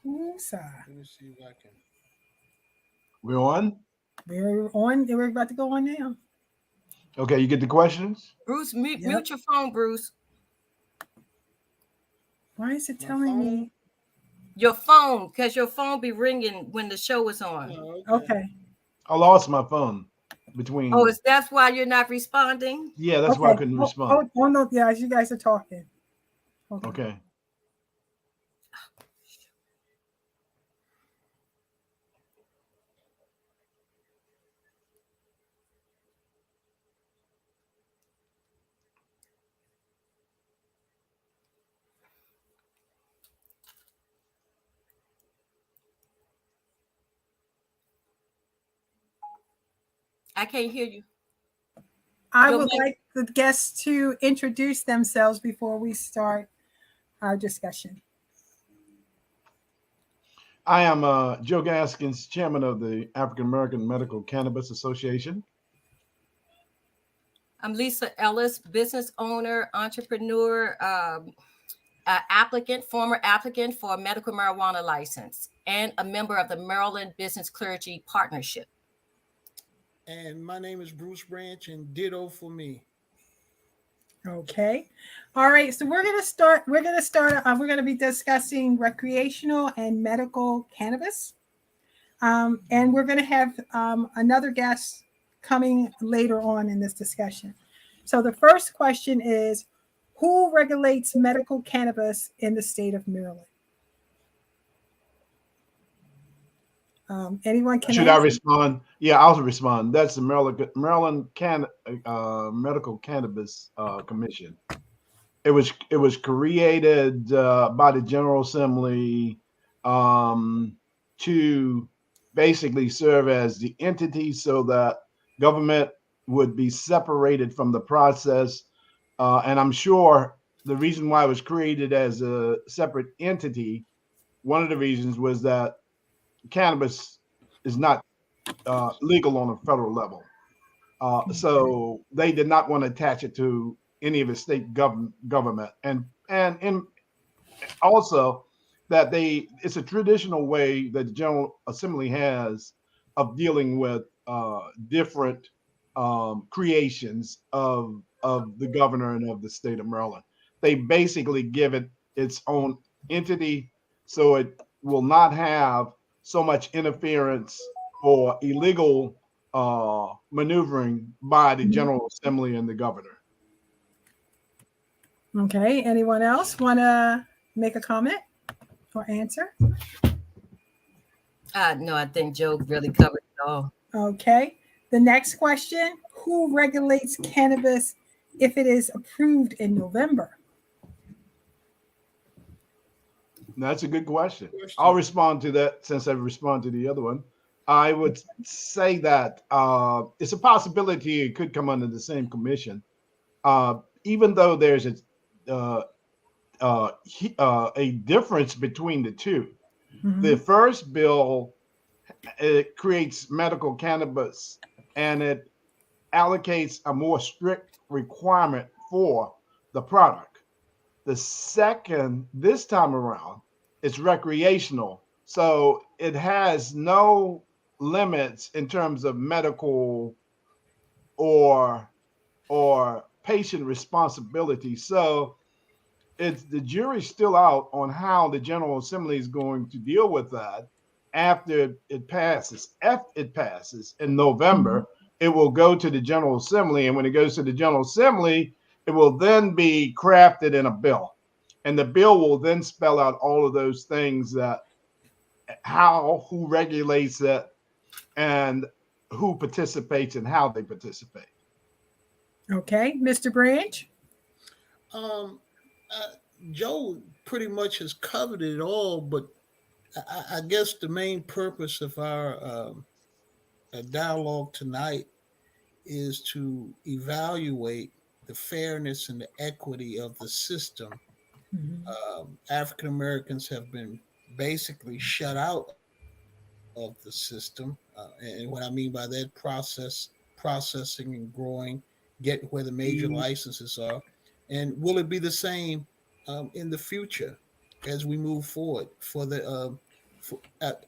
Woosah. Let me see if I can. We're on. We're on. We're about to go on now. Okay, you get the questions. Bruce, Yep. mute your phone, Bruce. Why is it My telling phone? me? Your phone, because your phone be ringing when the show is on. Oh, okay. Okay. I lost my phone Oh, between. that's why you're not responding? Yeah, that's why I Okay. couldn't Oh, respond. oh, oh no. Yeah, as you guys are talking. Okay. Okay. I can't hear you. I Your would mic. like the guests to introduce themselves before we start our discussion. I am Joe Gaskins, chairman of the African American Medical Cannabis Association. I'm Lisa Ellis, business owner, entrepreneur, applicant, former applicant for a medical marijuana license, and a member of the Maryland Business Clergy Partnership. And my name is Bruce Branch, and ditto for me. Okay. All right. So we're gonna start. We're gonna start. We're gonna be discussing recreational and medical cannabis, and we're gonna have another guest coming later on in this discussion. So the first question is, who regulates medical cannabis in the state of Maryland? Anyone can Should I answer? respond? Yeah, I'll respond. That's the Maryland Medical Cannabis Commission. It was created by the General Assembly to basically serve as the entity so that government would be separated from the process. And I'm sure the reason why it was created as a separate entity, one of the reasons was that cannabis is not legal on a federal level. So they did not want to attach it to any of the state government, and also that it's a traditional way that the General Assembly has of dealing with different creations of the governor and of the state of Maryland. They basically give it its own entity, so it will not have so much interference or illegal maneuvering by the Mhm. General Assembly and the governor. Okay. Anyone else want to make a comment or answer? No, I think Joe really covered it all. Okay. The next question, who regulates cannabis if it is approved in November? That's a good question. I'll Question. respond to that since I responded to the other one. I would say that it's a possibility it could come under the same commission, even though there's uh, a difference between the two. The Mhm. first bill, it creates medical cannabis and it allocates a more strict requirement for the product. The second, this time around, it's recreational. So it has no limits in terms of medical or patient responsibility. So it's the jury's still out on how the General Assembly is going to deal with that after it passes. If it passes in Mhm. November, it will go to the General Assembly, and when it goes to the General Assembly, it will then be crafted in a bill, and the bill will then spell out all of those things that who regulates it, and who participates and how they participate. Okay, Mr. Branch. Um, uh, Joe pretty much has covered it all, but I guess the main purpose of our dialogue tonight is to evaluate the fairness and the equity of the system. Mhm. African Americans have been basically shut out of the system, and what I mean by that, processing and growing, get where the major licenses are, and will it be the same in the future as we move forward for the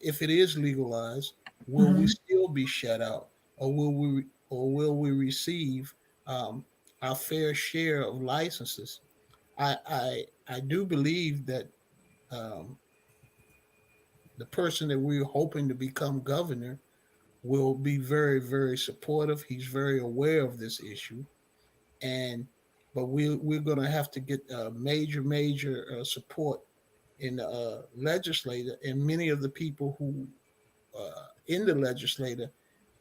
if it is legalized, will we Mhm. still be shut out, or will we receive um, our fair share of licenses? I do believe that um, the person that we're hoping to become governor will be very, very supportive. He's very aware of this issue, and but we're going to have to get major support in the legislature, and many of the people who in the legislature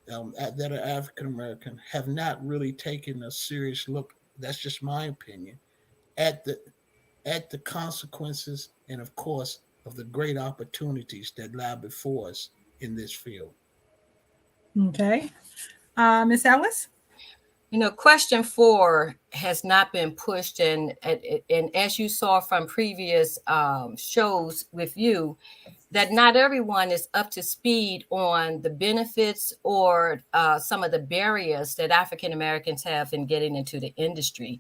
that are African American have not really taken a serious look. That's just my opinion at the consequences, and of course of the great opportunities that lie before us in this field. Okay. Miss Ellis? Question 4 has not been pushed, and as you saw from previous shows with you, that not everyone is up to speed on the benefits or some of the barriers that African Americans have in getting into the industry.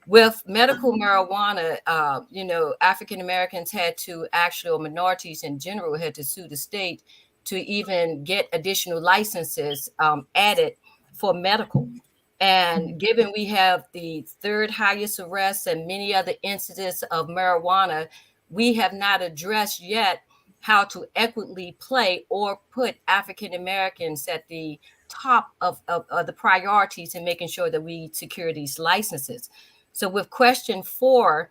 With medical marijuana, African Americans had to actually, or minorities in general, had to sue the state to even get additional licenses added for medical. And given we have the third highest arrests and many other incidents of marijuana, we have not addressed yet how to equitably play or put African Americans at the top of the priorities in making sure that we secure these licenses. So with question 4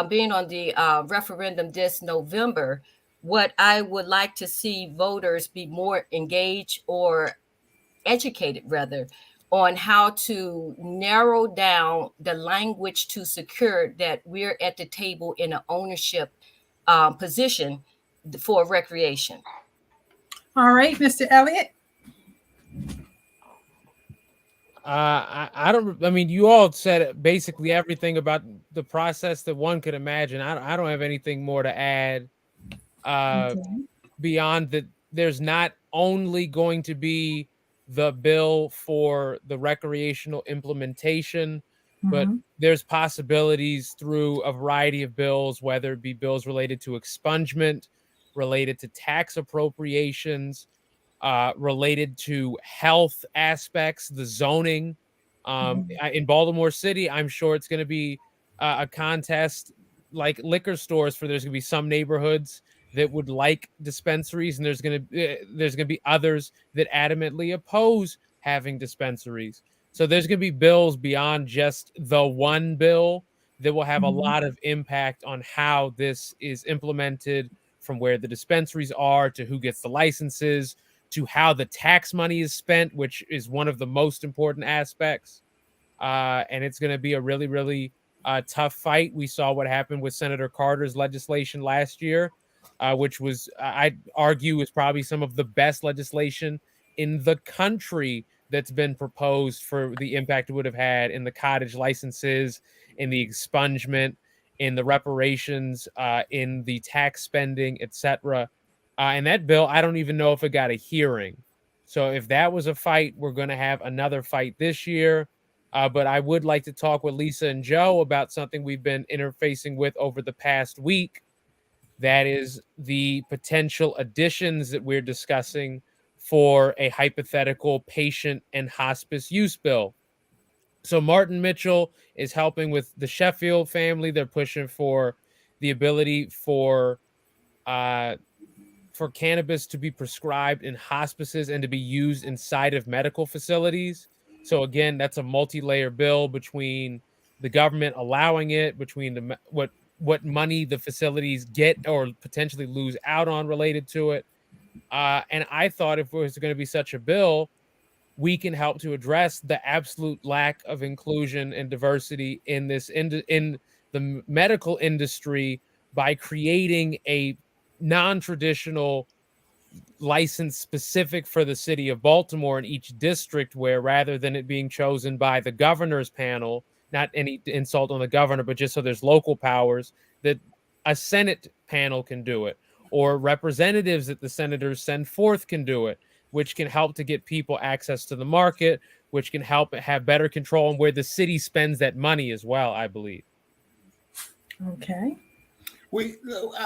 being on the referendum this November, what I would like to see voters be more engaged or educated rather on how to narrow down the language to secure that we're at the table in an ownership position for recreation. All right, Mr. Elliott. I don't. I mean, you all said basically everything about the process that one could imagine. I don't have anything more to add. Okay. Beyond that, there's not only going to be the bill for the recreational implementation, but Mhm. there's possibilities through a variety of bills, whether it be bills related to expungement, related to tax appropriations, related to health aspects, the zoning. Mhm. In Baltimore City, I'm sure it's going to be a contest like liquor stores. For there's going to be some neighborhoods that would like dispensaries, and there's going to be others that adamantly oppose having dispensaries. So there's going to be bills beyond just the one bill that will have a Mhm. lot of impact on how this is implemented, from where the dispensaries are to who gets the licenses to how the tax money is spent, which is one of the most important aspects. And it's going to be a really, really tough fight. We saw what happened with Senator Carter's legislation last year, which was, I'd argue, is probably some of the best legislation in the country that's been proposed for the impact it would have had in the cottage licenses, in the expungement, in the reparations, in the tax spending, etc. And that bill, I don't even know if it got a hearing. So if that was a fight, we're going to have another fight this year. But I would like to talk with Lisa and Joe about something we've been interfacing with over the past week. That is the potential additions that we're discussing for a hypothetical patient and hospice use bill. So Martin Mitchell is helping with the Sheffield family. They're pushing for the ability uh, for cannabis to be prescribed in hospices and to be used inside of medical facilities. So again, that's a multi-layer bill between the government allowing it, between what money the facilities get or potentially lose out on related to it. And I thought if it was going to be such a bill, we can help to address the absolute lack of inclusion and diversity in the medical industry by creating a non-traditional license specific for the city of Baltimore in each district, where rather than it being chosen by the governor's panel, not any insult on the governor, but just so there's local powers, that a Senate panel can do it, or representatives that the senators send forth can do it, which can help to get people access to the market, which can help have better control on where the city spends that money as well, I believe. Okay. We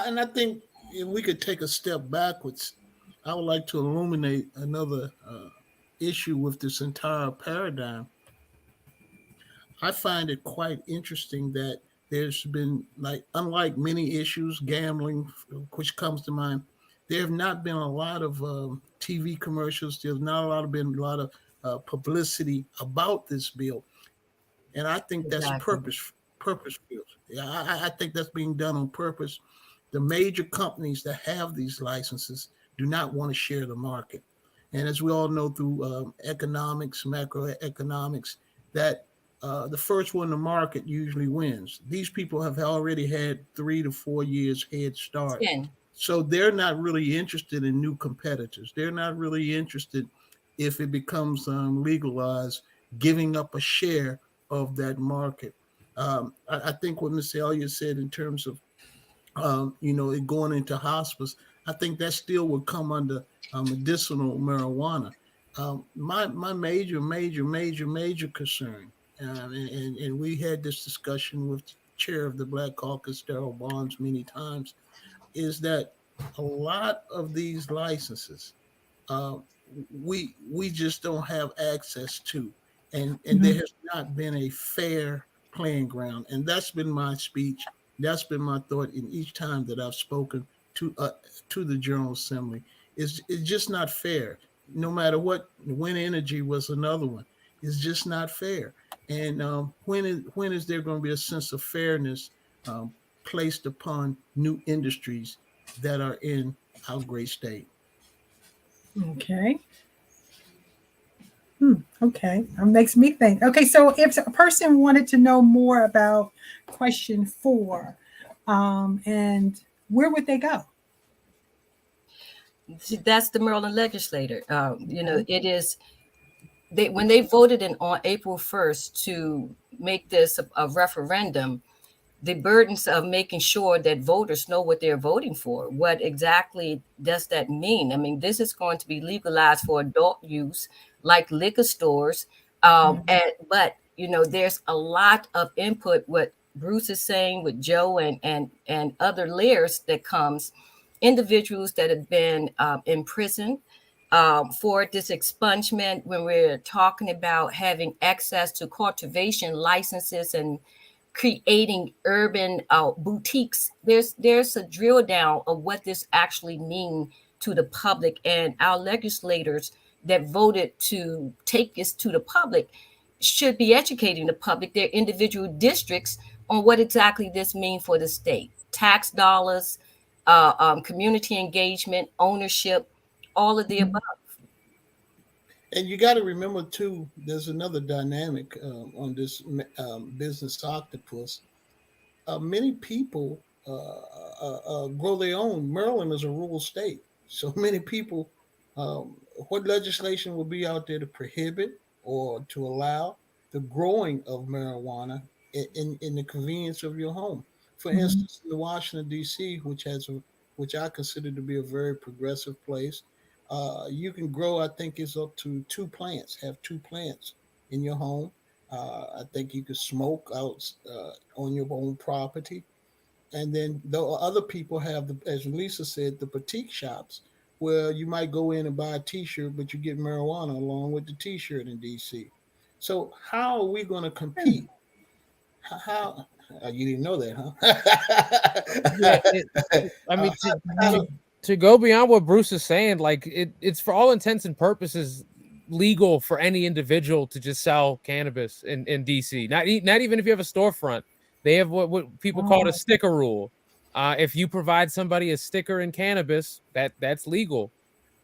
and I think if we could take a step backwards, I would like to illuminate another issue with this entire paradigm. I find it quite interesting that there's been, like, unlike many issues, gambling, which comes to mind, there have not been a lot of TV commercials. There's not been a lot of publicity about this bill, and I think that's Exactly. purposeful. Yeah, I think that's being done on purpose. The major companies that have these licenses do not want to share the market, and as we all know through economics, macroeconomics, that the first one to market usually wins. These people have already had 3 to 4 years head start. 10. So they're not really interested in new competitors. They're not really interested if it becomes legalized, giving up a share of that market. I think what Ms. Elliott said in terms of it going into hospice, I think that still would come under medicinal marijuana. My major concern, and we had this discussion with the chair of the Black Caucus, Darrell Bonds, many times, is that a lot of these licenses uh, we just don't have access to, and there Mhm. has not been a fair playing ground, and that's been my speech. That's been my thought in each time that I've spoken to uh, to the General Assembly. It's just not fair. No matter what, wind energy was another one. It's just not fair. And when is there going to be a sense of fairness um, placed upon new industries that are in our great state? Okay. Okay. Makes me think. Okay, so if a person wanted to know more about question 4, and where would they go? See, that's the Maryland legislator. Okay. It is when they voted in on April 1st to make this a referendum, the burdens of making sure that voters know what they're voting for. What exactly does that mean? I mean, this is going to be legalized for adult use, like liquor stores. Mhm. But there's a lot of input. What Bruce is saying with Joe and other layers that comes, individuals that have been in prison for this expungement. When we're talking about having access to cultivation licenses and creating urban boutiques, there's a drill down of what this actually means to the public, and our legislators that voted to take this to the public should be educating the public, their individual districts, on what exactly this means for the state. Tax dollars, community engagement, ownership, all of the Mhm. above. And you got to remember too, there's another dynamic on this business octopus. Many people grow their own. Maryland is a rural state, so many people. What legislation will be out there to prohibit or to allow the growing of marijuana in the convenience of your home? For Mhm. instance, in the Washington D.C., which I consider to be a very progressive place, you can grow. I think it's up to 2 plants. Have 2 plants in your home. I think you could smoke out on your own property. And then the other people have the, as Lisa said, the boutique shops where you might go in and buy a T-shirt, but you get marijuana along with the T-shirt in DC. So how are we going to Hmm. compete? How you didn't know that, Yeah, huh? I uh, mean, to, how, to to go beyond what Bruce is saying, like it's for all intents and purposes legal for any individual to just sell cannabis in DC. Not even if you have a storefront. They have what people call a Oh, sticker rule. If you provide somebody a sticker in cannabis, that's legal.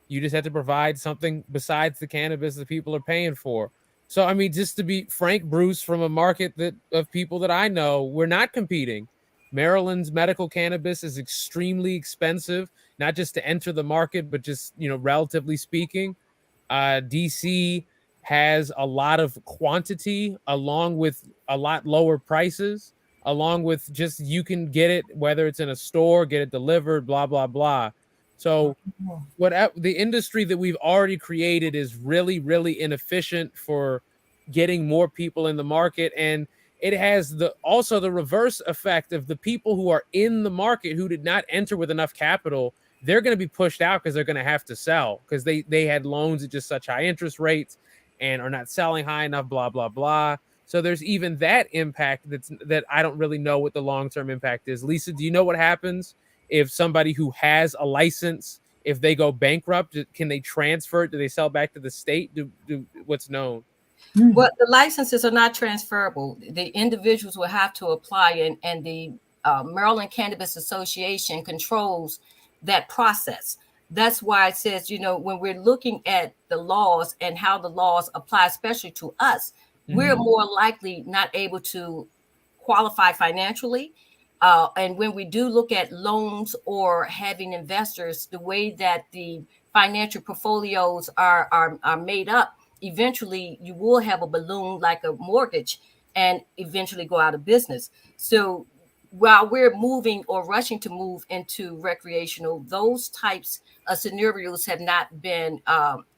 You just have to provide something besides the cannabis that people are paying for. So I mean, just to be frank, Bruce, from a market that of people that I know, we're not competing. Maryland's medical cannabis is extremely expensive, not just to enter the market, but just relatively speaking. DC has a lot of quantity, along with a lot lower prices, along with just you can get it whether it's in a store, get it delivered, blah blah blah. So oh. what the industry that we've already created is really really inefficient for getting more people in the market, and it has also the reverse effect of the people who are in the market who did not enter with enough capital. They're going to be pushed out because they're going to have to sell because they had loans at just such high interest rates and are not selling high enough, blah, blah, blah. So there's even that impact that I don't really know what the long-term impact is. Lisa, do you know what happens if somebody who has a license, if they go bankrupt, can they transfer it? Do they sell back to the state? Do what's known? Well, the licenses are not transferable. The individuals will have to apply, and the Maryland Cannabis Association controls that process. That's why it says, when we're looking at the laws and how the laws apply, especially to us, we're more likely not able to qualify financially. And when we do look at loans or having investors, the way that the financial portfolios are made up, eventually you will have a balloon like a mortgage and eventually go out of business. So while we're moving or rushing to move into recreational, those types of scenarios have not been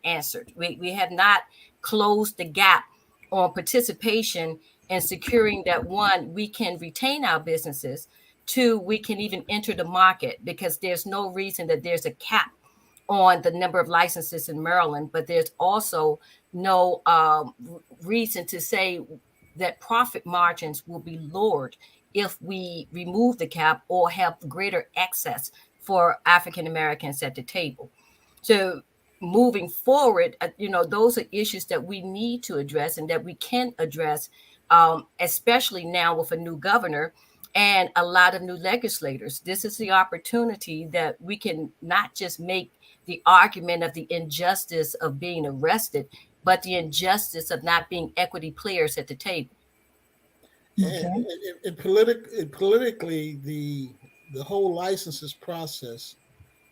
answered. We have not closed the gap on participation and securing that, one, we can retain our businesses, two, we can even enter the market, because there's no reason that there's a cap on the number of licenses in Maryland, but there's also no reason to say that profit margins will be lowered if we remove the cap or have greater access for African Americans at the table. So moving forward, those are issues that we need to address and that we can address, especially now with a new governor and a lot of new legislators. This is the opportunity that we can not just make the argument of the injustice of being arrested, but the injustice of not being equity players at the table. Okay. And politically, the whole licenses process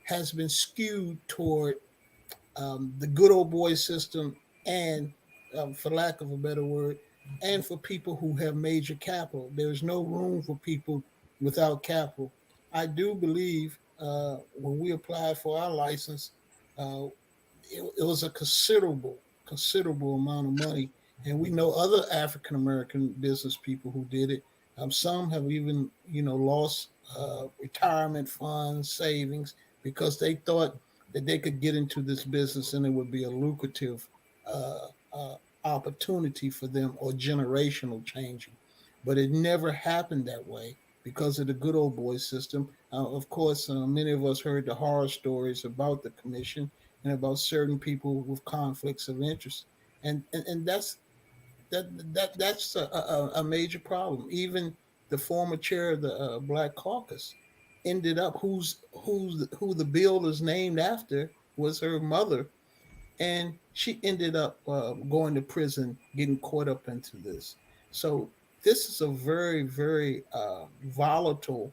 has been skewed toward the good old boy system, and for lack of a better word, and for people who have major capital. There's no room for people without capital. I do believe when we applied for our license, it was a considerable amount of money, and we know other African American business people who did it. Some have even lost retirement funds, savings, because they thought that they could get into this business and it would be a lucrative opportunity for them, or generational changing. But it never happened that way because of the good old boy system. Of course, many of us heard the horror stories about the commission and about certain people with conflicts of interest, and that's a major problem. Even the former chair of the Black Caucus ended up who the bill is named after was her mother, and she ended up going to prison, getting caught up into this. So this is a very, very volatile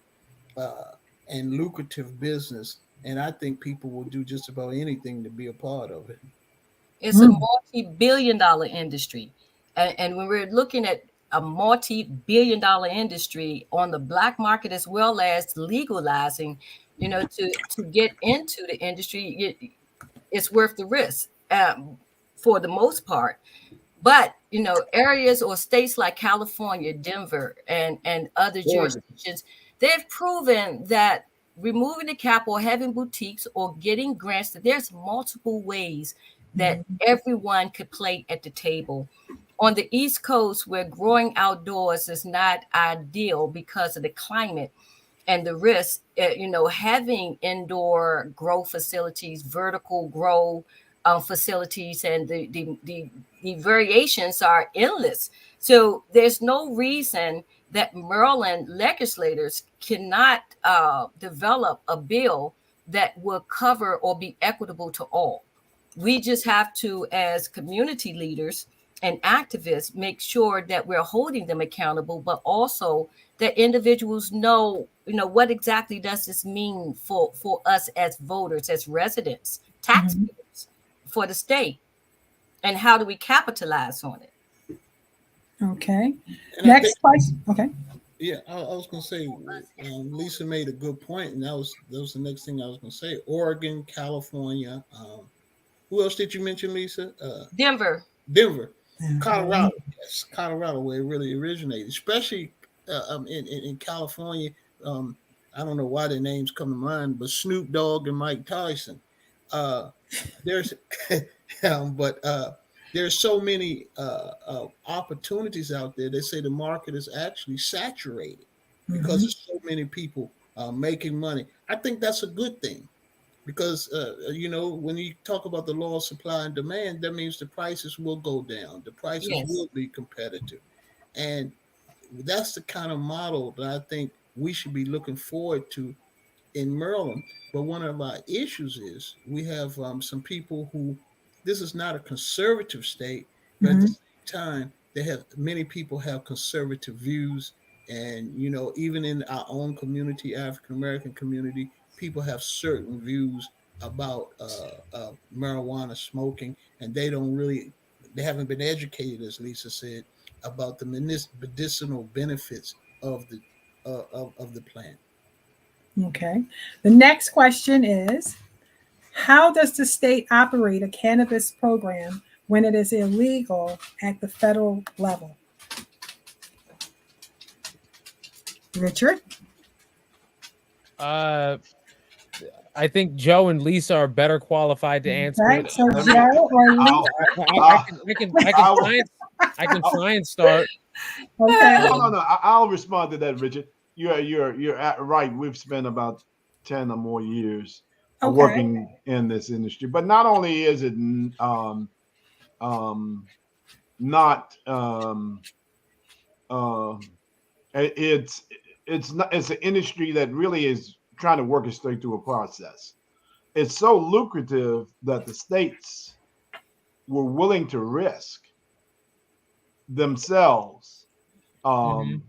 and lucrative business, and I think people will do just about anything to be a part of it. It's a multi-billion-dollar industry, and when we're looking at a multi-billion-dollar industry on the black market, as well as legalizing, to get into the industry, it's worth the risk for the most part. But areas or states like California, Denver, and other jurisdictions, they've proven that removing the cap or having boutiques or getting grants, that there's multiple ways that everyone could play at the table. On the East Coast, where growing outdoors is not ideal because of the climate and the risk, having indoor grow facilities, vertical grow facilities, and the variations are endless. So there's no reason that Maryland legislators cannot develop a bill that will cover or be equitable to all. We just have to, as community leaders and activists, make sure that we're holding them accountable, but also that individuals know, what exactly does this mean for us as voters, as residents, taxpayers, for the state, and how do we capitalize on it? Okay. And Next question. Okay. Yeah, I was going to say, Lisa made a good point, and that was the next thing I was going to say. Oregon, California. Who else did you mention, Lisa? Denver. Denver, Colorado. It's Colorado where it really originated, especially in California. Um, I don't know why their names come to mind, but Snoop Dogg and Mike Tyson. Uh, there's, but there's so many opportunities out there. They say the market is actually saturated because Mhm. there's so many people making money. I think that's a good thing because when you talk about the law of supply and demand, that means the prices will go down, the prices Yes. will be competitive, and that's the kind of model that I think we should be looking forward to in Maryland. But one of our issues is we have some people who, this is not a conservative state, but at the Mhm. same time, they have many people have conservative views. And, even in our own community, African American community, people have certain views about marijuana smoking, and they haven't been educated, as Lisa said, about the medicinal benefits of the plant. Okay. The next question is, how does the state operate a cannabis program when it is illegal at the federal level? Richard? Uh, I think Joe and Lisa are better qualified to answer Okay. it. So Let me. Joe or I'll, I I'll, can I can I can I'll, try and I can I'll, try and start. Okay. Um, no. I'll respond to that, Richard. You're right. We've spent about 10 or more years Okay. working in this industry. But not only is it um, not um, it's it's an industry that really is trying to work its way through a process. It's so lucrative that the states were willing to risk themselves mhm.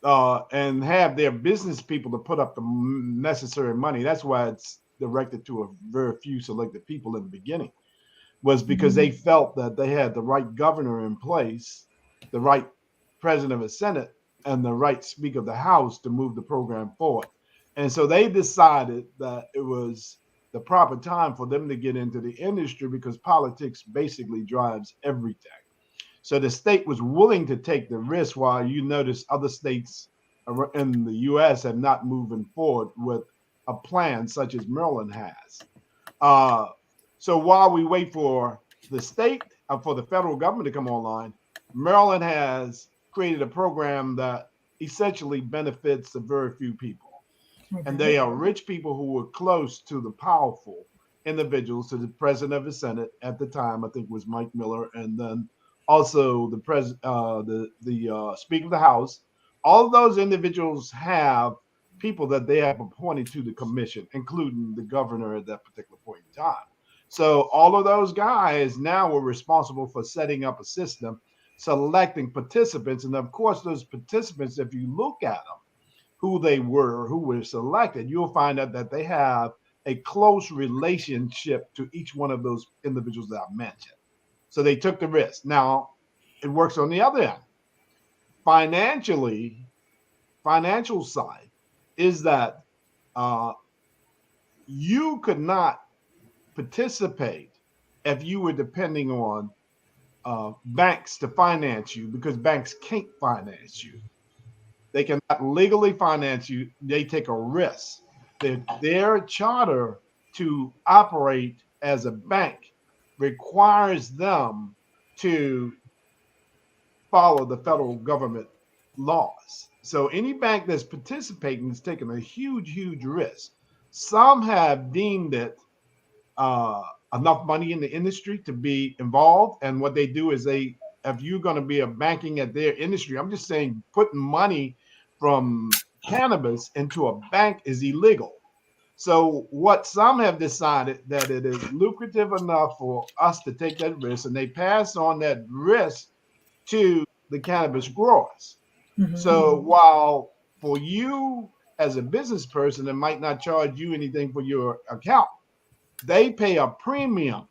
um, and have their business people to put up the necessary money. That's why it's directed to a very few selected people in the beginning, was because Mhm. they felt that they had the right governor in place, the right president of the Senate, and the right Speaker of the House to move the program forward. And so they decided that it was the proper time for them to get into the industry because politics basically drives everything. So the state was willing to take the risk while you notice other states in the US have not moving forward with a plan such as Maryland has. Uh, so while we wait for the state, for the federal government to come online, Maryland has created a program that essentially benefits a very few people. And Okay. they are rich people who were close to the powerful individuals, to the president of the Senate at the time, I think was Mike Miller, and then also the Speaker of the House. All of those individuals have people that they have appointed to the commission, including the governor at that particular point in time. So all of those guys now were responsible for setting up a system, selecting participants, and of course, those participants, if you look at them, who were selected, you'll find out that they have a close relationship to each one of those individuals that I mentioned. So they took the risk. Now, it works on the other end. Financially, financial side is that uh, you could not participate if you were depending on banks to finance you because banks can't finance you. They cannot legally finance you. They take a risk. Their charter to operate as a bank requires them to follow the federal government laws. So any bank that's participating is taking a huge risk. Some have deemed it uh, enough money in the industry to be involved. And what they do is if you're going to be a banking at their industry, I'm just saying putting money from cannabis into a bank is illegal. So what some have decided that it is lucrative enough for us to take that risk, and they pass on that risk to the cannabis growers. Mhm. So while for you as a business person, it might not charge you anything for your account, they pay a premium.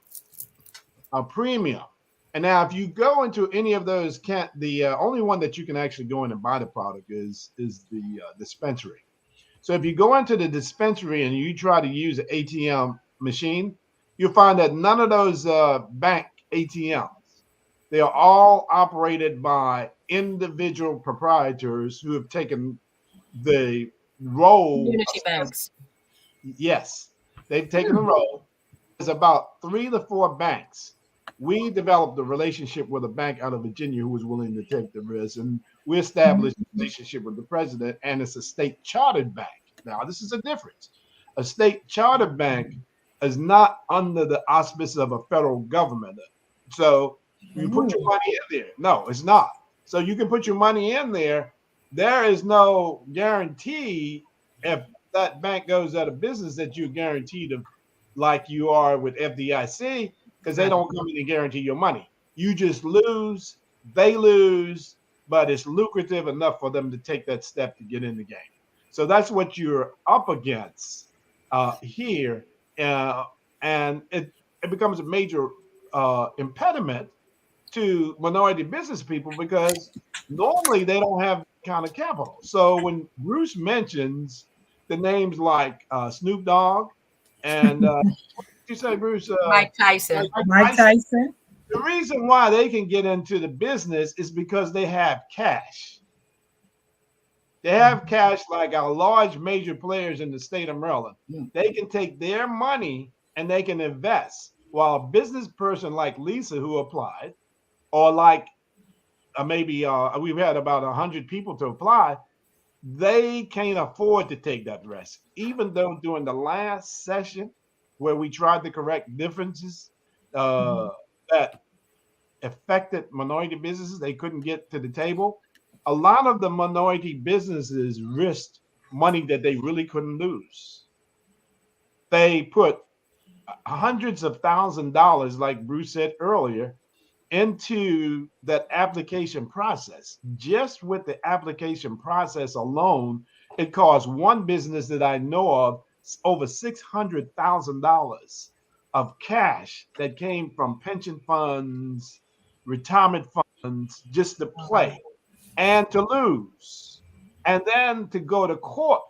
And now, if you go into any of those, can't the only one that you can actually go in and buy the product is the dispensary. So if you go into the dispensary and you try to use an ATM machine, you'll find that none of those bank ATMs They are all operated by individual proprietors who have taken the role. Community banks. Yes, they've taken the role. There's about 3 to 4 banks. We developed a relationship with a bank out of Virginia who was willing to take the risk, and we established a relationship with the president, and it's a state chartered bank. Now, this is a difference. A state chartered bank is not under the auspice of a federal government. So you put your money in there. No, it's not. So you can put your money in there. There is no guarantee if that bank goes out of business that you're guaranteed to, like you are with FDIC, because they don't come in and guarantee your money. You just lose, they lose, but it's lucrative enough for them to take that step to get in the game. So that's what you're up against here. And it becomes a major impediment to minority business people because normally they don't have kind of capital. So when Bruce mentions the names like Snoop Dogg and what did you say, Bruce? Mike Tyson. Mike Tyson. The reason why they can get into the business is because they have cash. They have cash like our large major players in the state of Maryland. They can take their money and they can invest. While a business person like Lisa who applied, or like maybe we've had about 100 people to apply, they can't afford to take that risk. Even though during the last session where we tried to correct differences that affected minority businesses, they couldn't get to the table. A lot of the minority businesses risked money that they really couldn't lose. They put hundreds of $1,000s, like Bruce said earlier, into that application process. Just with the application process alone, it cost one business that I know of over $600,000 of cash that came from pension funds, retirement funds, just to play and to lose, and then to go to court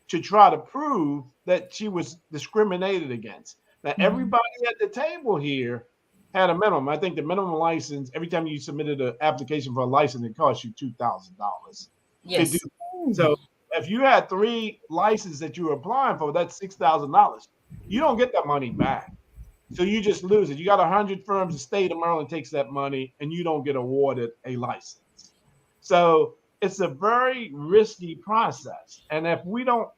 to try to prove that she was discriminated against. Now, everybody at the table here had a minimum. I think the minimum license, every time you submitted an application for a license, it cost you $2,000. Yes. So if you had 3 licenses that you were applying for, that's $6,000. You don't get that money back. So you just lose it. You got 100 firms, the state of Maryland takes that money, and you don't get awarded a license. So it's a very risky process. And if we don't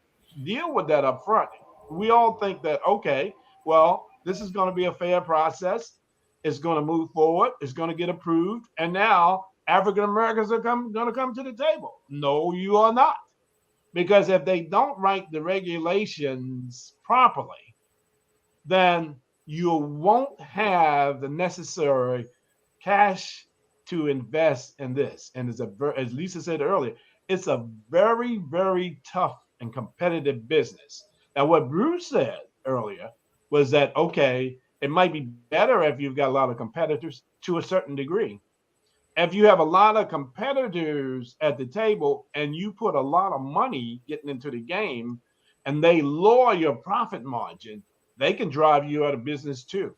deal with that up front, we all think that, okay, well, this is going to be a fair process. It's going to move forward. It's going to get approved. And now African Americans are going to come to the table. No, you are not. Because if they don't write the regulations properly, then you won't have the necessary cash to invest in this. And it's as Lisa said earlier, it's a very, very tough and competitive business. Now, what Bruce said earlier was that, okay, it might be better if you've got a lot of competitors to a certain degree. If you have a lot of competitors at the table and you put a lot of money getting into the game and they lower your profit margin, they can drive you out of business too.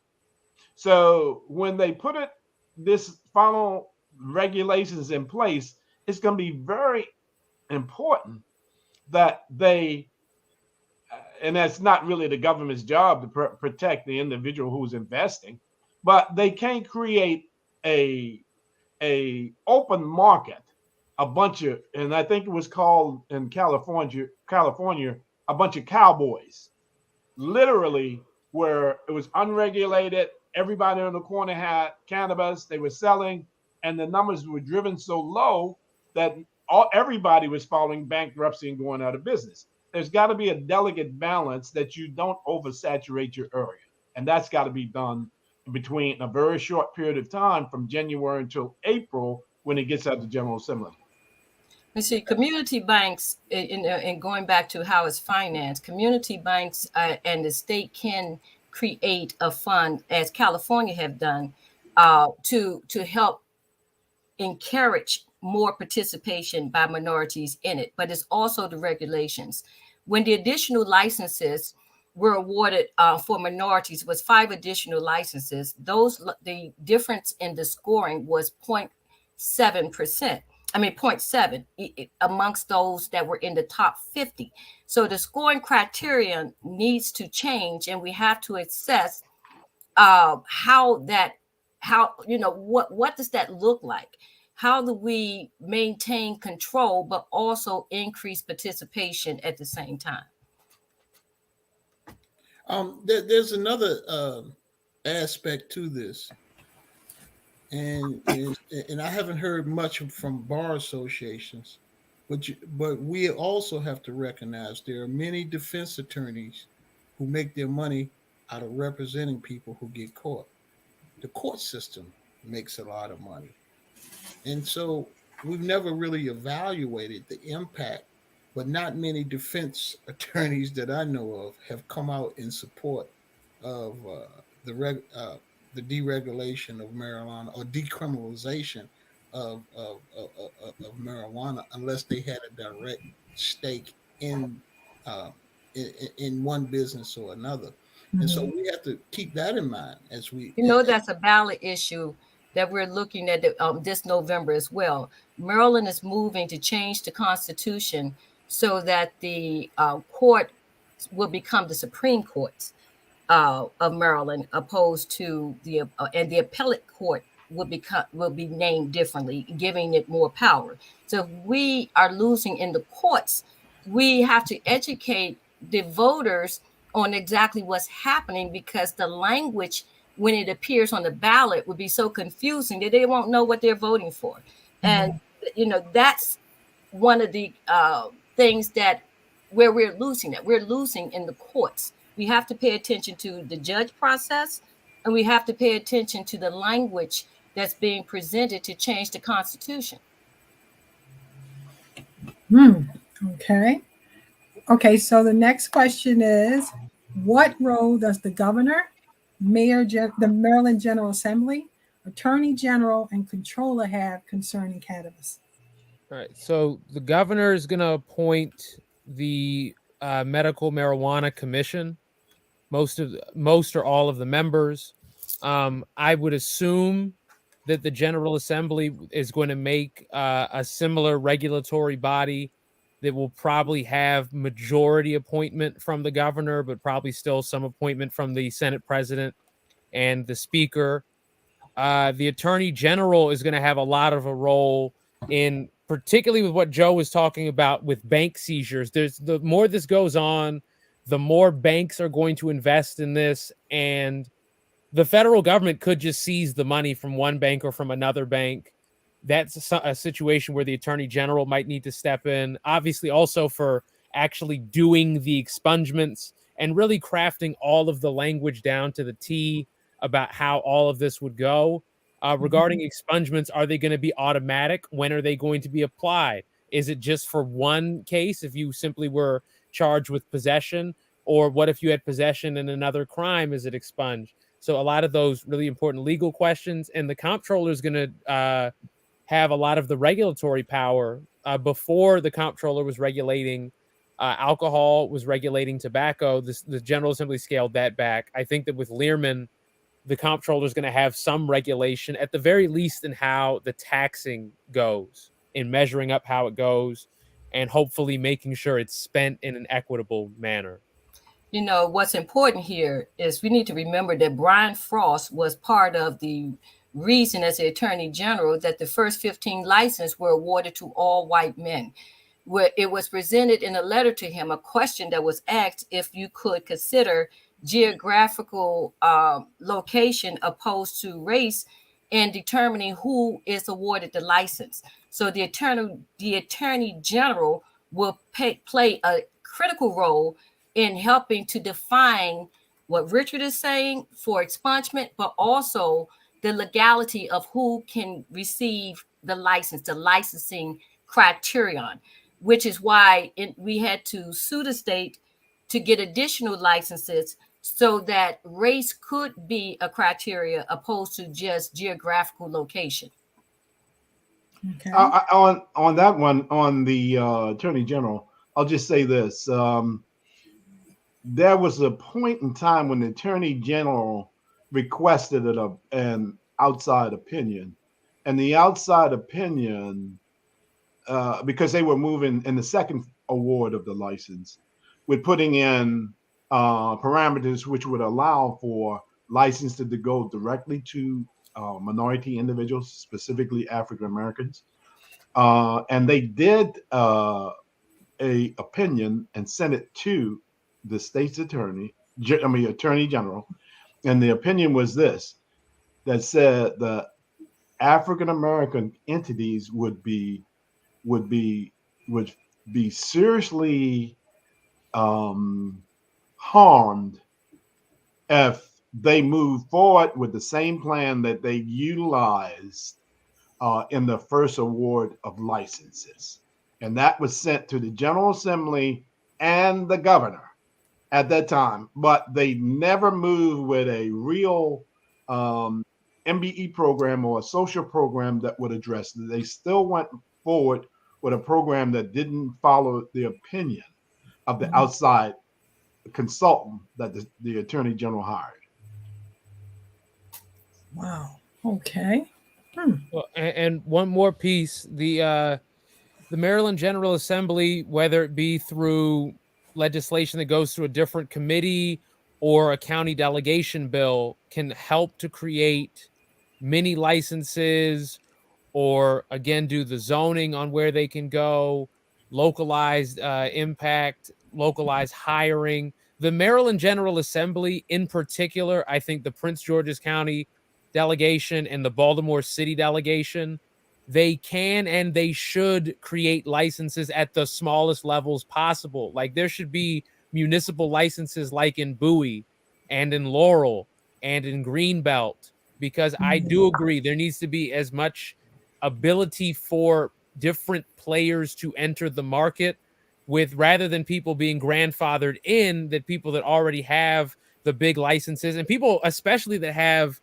So when they put this final regulations in place, it's going to be very important that they, and that's not really the government's job to protect the individual who's investing, but they can't create a open market, a bunch of, and I think it was called in California, a bunch of cowboys, literally, where it was unregulated. Everybody on the corner had cannabis they were selling, and the numbers were driven so low that everybody was filing bankruptcy and going out of business. There's got to be a delicate balance that you don't oversaturate your area. And that's got to be done between a very short period of time from January until April when it gets out to General Assembly. You see, community banks, and going back to how it's financed, community banks and the state can create a fund, as California have done, to help encourage more participation by minorities in it. But it's also the regulations. When the additional licenses, were awarded for minorities was 5 additional licenses. The difference in the scoring was 0.7%. I mean, 0.7 amongst those that were in the top 50. So the scoring criterion needs to change, and we have to assess how what does that look like? How do we maintain control but also increase participation at the same time? There's another aspect to this, and I haven't heard much from bar associations, but we also have to recognize there are many defense attorneys who make their money out of representing people who get caught. The court system makes a lot of money, and so we've never really evaluated the impact. But not many defense attorneys that I know of have come out in support of the reg, the deregulation of marijuana or decriminalization of marijuana, unless they had a direct stake uh, in one business or another. And so we have to keep that in mind as we. That's a ballot issue that we're looking at this November as well. Maryland is moving to change the Constitution so that the court will become the Supreme Court of Maryland, opposed to and the appellate court will be named differently, giving it more power. So if we are losing in the courts, we have to educate the voters on exactly what's happening, because the language when it appears on the ballot would be so confusing that they won't know what they're voting for. And that's one of the things that where we're losing in the courts. We have to pay attention to the judge process, and we have to pay attention to the language that's being presented to change the Constitution. Okay, so the next question is, what role does the governor, the Maryland General Assembly, Attorney General, and Controller have concerning cannabis? All right. So the governor is going to appoint the Medical Marijuana Commission. Most or all of the members. I would assume that the General Assembly is going to make a similar regulatory body that will probably have majority appointment from the governor, but probably still some appointment from the Senate President and the Speaker. The Attorney General is going to have a lot of a role in, particularly with what Joe was talking about with bank seizures. The more this goes on, the more banks are going to invest in this, and the federal government could just seize the money from one bank or from another bank. That's a situation where the Attorney General might need to step in, obviously also for actually doing the expungements and really crafting all of the language down to the T about how all of this would go. Regarding expungements, are they going to be automatic? When are they going to be applied? Is it just for one case if you simply were charged with possession? Or what if you had possession in another crime? Is it expunged? So a lot of those really important legal questions. And the comptroller is going to have a lot of the regulatory power. Before the comptroller was regulating alcohol, was regulating tobacco, the General Assembly scaled that back. I think that with Learman, the comptroller is going to have some regulation, at the very least, in how the taxing goes, in measuring up how it goes, and hopefully making sure it's spent in an equitable manner. What's important here is we need to remember that Brian Frost was part of the reason, as the Attorney General, that the first 15 licenses were awarded to all white men. Where it was presented in a letter to him, a question that was asked if you could consider geographical location opposed to race in determining who is awarded the license. So the Attorney General will play a critical role in helping to define what Richard is saying for expungement, but also the legality of who can receive the license, the licensing criterion, which is why we had to sue the state to get additional licenses so that race could be a criteria opposed to just geographical location. Okay. On that one, on the Attorney General, I'll just say this. there was a point in time when the Attorney General requested an outside opinion, and the outside opinion, because they were moving in the second award of the license, with putting in parameters which would allow for license to go directly to minority individuals, specifically African Americans. And they did a opinion and sent it to the state's attorney general, and the opinion was this, that said the African American entities would be would be seriously harmed if they move forward with the same plan that they utilized in the first award of licenses. And that was sent to the General Assembly and the governor at that time. But they never moved with a real MBE program or a social program that would address it. They still went forward with a program that didn't follow the opinion of the outside consultant that the Attorney General hired. Wow. Okay. Well, and one more piece, the Maryland General Assembly, whether it be through legislation that goes through a different committee or a county delegation bill, can help to create mini licenses, or again do the zoning on where they can go, localized impact, localized hiring. The Maryland General Assembly in particular, I think the Prince George's County delegation and the Baltimore City delegation, they can and they should create licenses at the smallest levels possible. Like there should be municipal licenses like in Bowie and in Laurel and in Greenbelt, because I do agree there needs to be as much ability for different players to enter the market, with rather than people being grandfathered in, that people that already have the big licenses, and people especially that have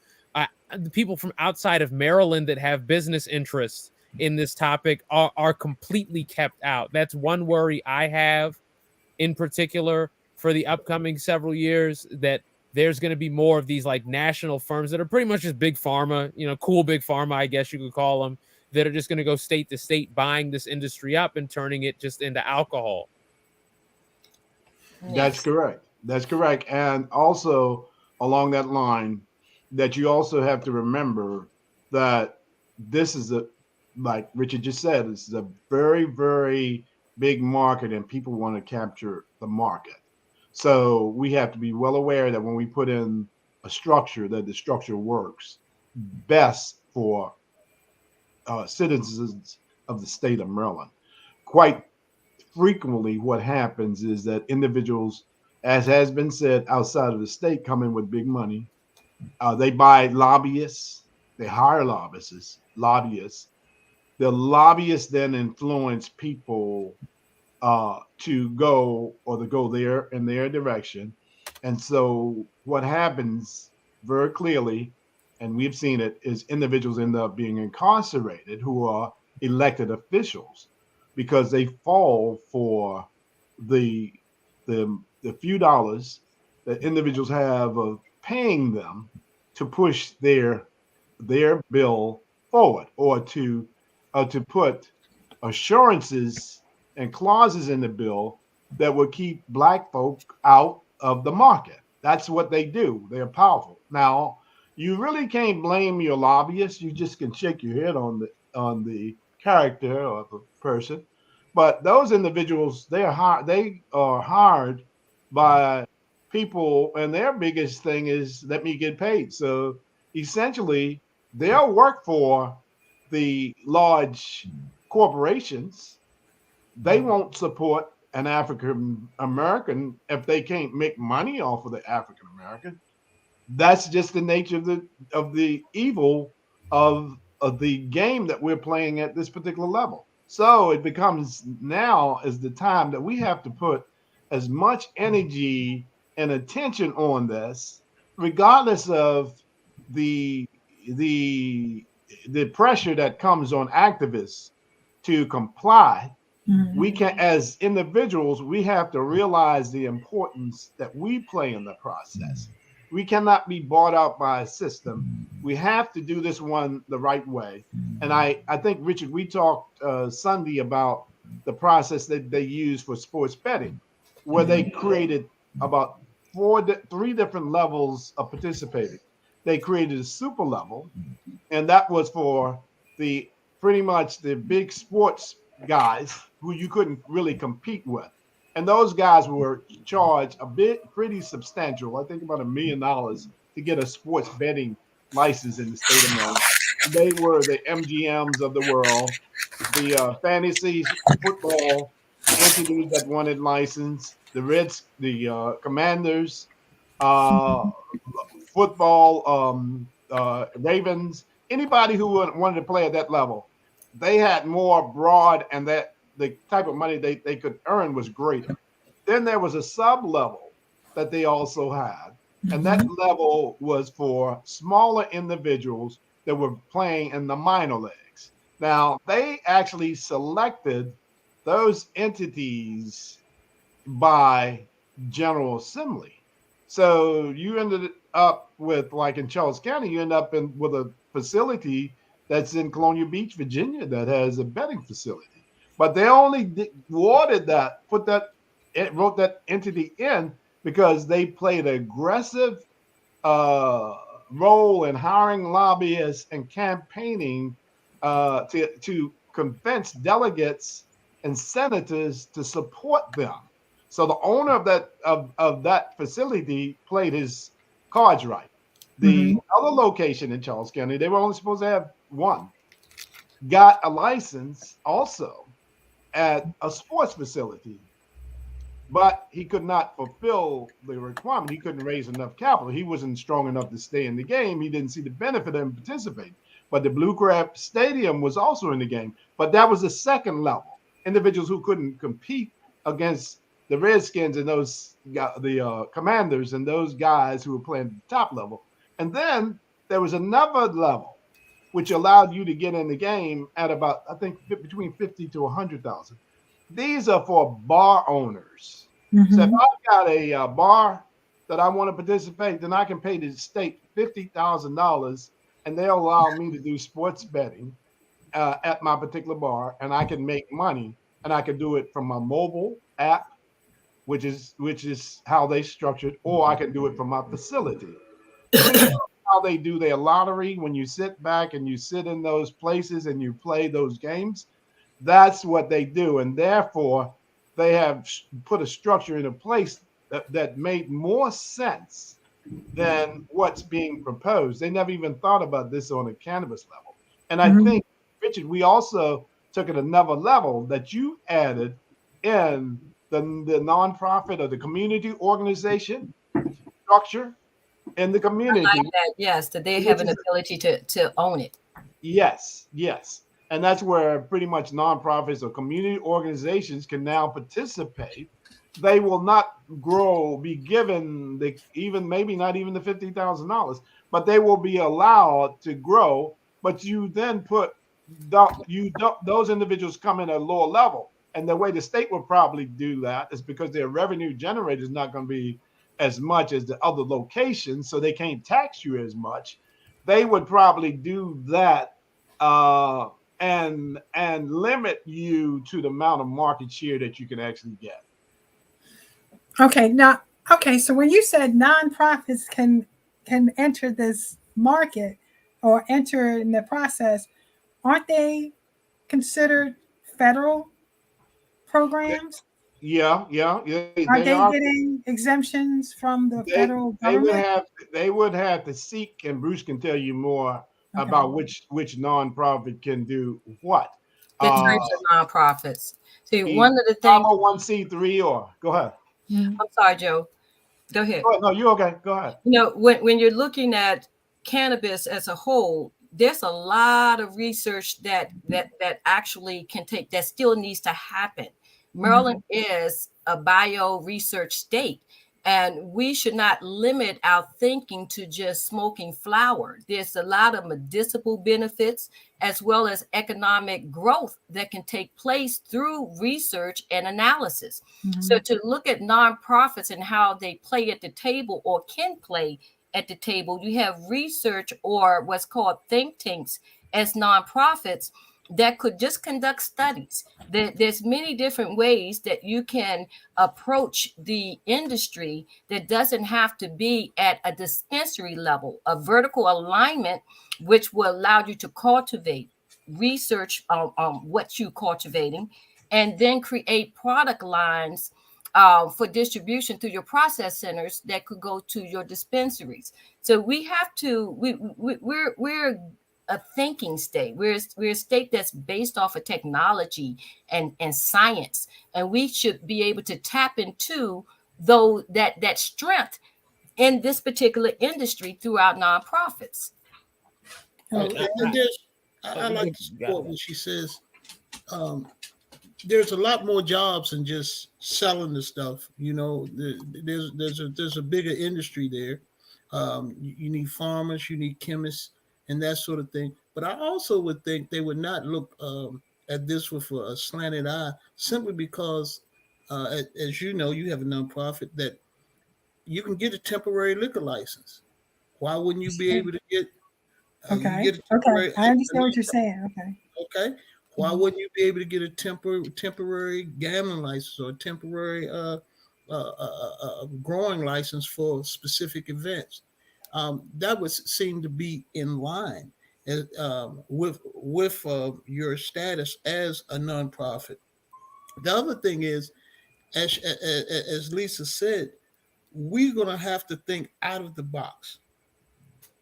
the people from outside of Maryland that have business interests in this topic are completely kept out. That's one worry I have in particular for the upcoming several years, that there's going to be more of these like national firms that are pretty much just big pharma, cool big pharma, I guess you could call them, that are just going to go state to state buying this industry up and turning it just into alcohol. That's correct. That's correct. And also along that line, that you also have to remember that this is like Richard just said, this is a very, very big market and people want to capture the market. So we have to be well aware that when we put in a structure, that the structure works best for citizens of the state of Maryland. Quite frequently, what happens is that individuals, as has been said, outside of the state come in with big money. They buy lobbyists, they hire lobbyists. The lobbyists then influence people to go there in their direction. And so what happens very clearly, and we've seen it, is individuals end up being incarcerated who are elected officials because they fall for the few dollars that individuals have of paying them to push their bill forward, or to put assurances and clauses in the bill that would keep black folk out of the market. That's what they do. They're powerful. Now, you really can't blame your lobbyists. You just can shake your head on the character of a person. But those individuals, they are hired by people, and their biggest thing is let me get paid. So essentially, they'll work for the large corporations. They won't support an African American if they can't make money off of the African American. That's just the nature of the evil of the game that we're playing at this particular level. So it becomes now is the time that we have to put as much energy and attention on this, regardless of the the pressure that comes on activists to comply, We can, as individuals, we have to realize the importance that we play in the process. We cannot be bought out by a system. We have to do this one the right way. And I think, Richard, we talked Sunday about the process that they use for sports betting, where they created about three different levels of participating. They created a super level, and that was for the pretty much the big sports guys who you couldn't really compete with. And those guys were charged a bit pretty substantial, I think about $1 million to get a sports betting license in the state of Maryland. They were the MGMs of the world, the fantasy football entities that wanted license, the Commanders, uh, football, Ravens, anybody who wanted to play at that level, they had more broad, and that the type of money they could earn was greater. Then there was a sub level that they also had, and that level was for smaller individuals that were playing in the minor leagues. Now, they actually selected those entities by General Assembly. So you ended up with, like in Charles County, you end up with a facility that's in Colonial Beach, Virginia, that has a betting facility. But they only wrote that entity in because they played an aggressive role in hiring lobbyists and campaigning to convince delegates and senators to support them. So the owner of that facility played his cards right. The other location in Charles County, they were only supposed to have one, got a license also at a sports facility, but he could not fulfill the requirement. He couldn't raise enough capital. He wasn't strong enough to stay in the game. He didn't see the benefit of him participating. But the Blue Crab Stadium was also in the game. But that was the second level. Individuals who couldn't compete against the Redskins and the Commanders and those guys who were playing at the top level. And then there was another level which allowed you to get in the game at about, I think, between 50 to 100,000. These are for bar owners. So if I've got a bar that I want to participate, then I can pay the state $50,000, and they'll allow me to do sports betting at my particular bar, and I can make money, and I can do it from my mobile app, which is how they structured, or I can do it from my facility. How they do their lottery when you sit back and you sit in those places and you play those games. That's what they do, and therefore they have put a structure into place that made more sense than what's being proposed. They never even thought about this on a cannabis level. And I think, Richard, we also took it another level that you added in the nonprofit or the community organization structure in the community. I like that, yes, that they have an ability to own it. Yes. And that's where pretty much nonprofits or community organizations can now participate. They will not be given maybe not even the $50,000, but they will be allowed to grow. But you then put those individuals come in at a lower level. And the way the state will probably do that is because their revenue generator is not going to be as much as the other locations, so they can't tax you as much. They would probably do that and limit you to the amount of market share that you can actually get. Okay, so when you said nonprofits can enter this market or enter in the process, aren't they considered federal programs? Yeah. Are they getting exemptions from the federal government? They would have to seek, and Bruce can tell you more about which nonprofit can do what. The types of nonprofits. See, one of the things. 501c3 or go ahead. I'm sorry, Joe. Go ahead. Oh, no, you're okay. Go ahead. When you're looking at cannabis as a whole, there's a lot of research that actually that still needs to happen. Maryland is a bio research state, And we should not limit our thinking to just smoking flower. There's a lot of medicinal benefits as well as economic growth that can take place through research and analysis. So to look at nonprofits and how they play at the table or can play at the table, you have research or what's called think tanks as nonprofits that could just conduct studies. There's many different ways that you can approach the industry that doesn't have to be at a dispensary level. A vertical alignment, which will allow you to cultivate, research what you're cultivating, and then create product lines for distribution through your process centers that could go to your dispensaries. So we have to, we're a thinking state. We're a state that's based off of technology and science, and we should be able to tap into that strength in this particular industry through our nonprofits. And I like to support what she says. There's a lot more jobs than just selling the stuff. There's a bigger industry there. You need farmers, you need chemists, and that sort of thing. But I also would think they would not look at this with a slanted eye, simply because, as you know, you have a nonprofit that you can get a temporary liquor license. Why wouldn't you be able to get? Okay. I understand what you're saying. Okay. Why wouldn't you be able to get a temporary gambling license or a temporary growing license for specific events? That would seem to be in line with your status as a nonprofit. The other thing is, as Lisa said, we're going to have to think out of the box.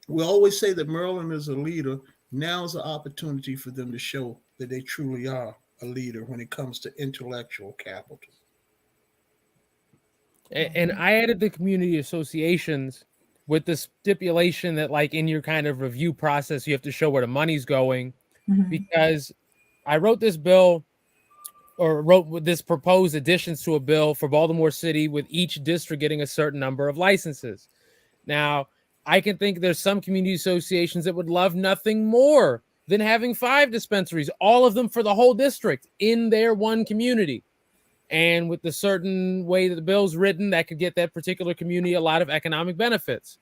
We always say that Maryland is a leader. Now's the opportunity for them to show that they truly are a leader when it comes to intellectual capital. And I added the community associations with the stipulation that, like, in your kind of review process, you have to show where the money's going, because I wrote this bill, or wrote with this proposed additions to a bill for Baltimore City, with each district getting a certain number of licenses. Now, I can think there's some community associations that would love nothing more than having 5 dispensaries, all of them for the whole district in their one community. And with the certain way that the bill's written, that could get that particular community a lot of economic benefits.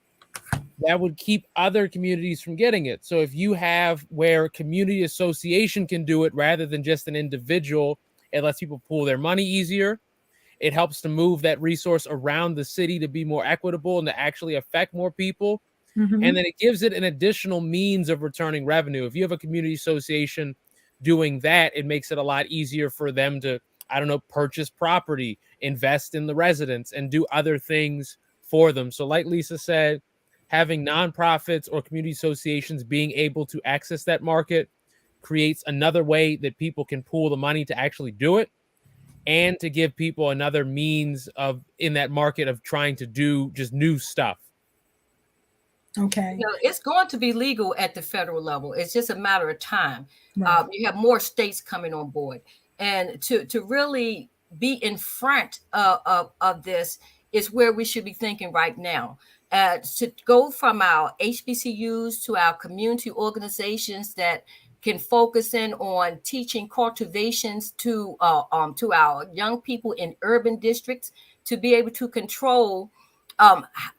That would keep other communities from getting it. So if you have where a community association can do it rather than just an individual, it lets people pool their money easier. It helps to move that resource around the city to be more equitable and to actually affect more people. And then it gives it an additional means of returning revenue. If you have a community association doing that, it makes it a lot easier for them to, purchase property, invest in the residents, and do other things for them. So like Lisa said, having nonprofits or community associations being able to access that market creates another way that people can pool the money to actually do it, and to give people another means of in that market of trying to do just new stuff. Okay. It's going to be legal at the federal level. It's just a matter of time. Right. You have more states coming on board, and to really be in front of this is where we should be thinking right now. To go from our HBCUs to our community organizations that can focus in on teaching cultivations to our young people in urban districts, to be able to control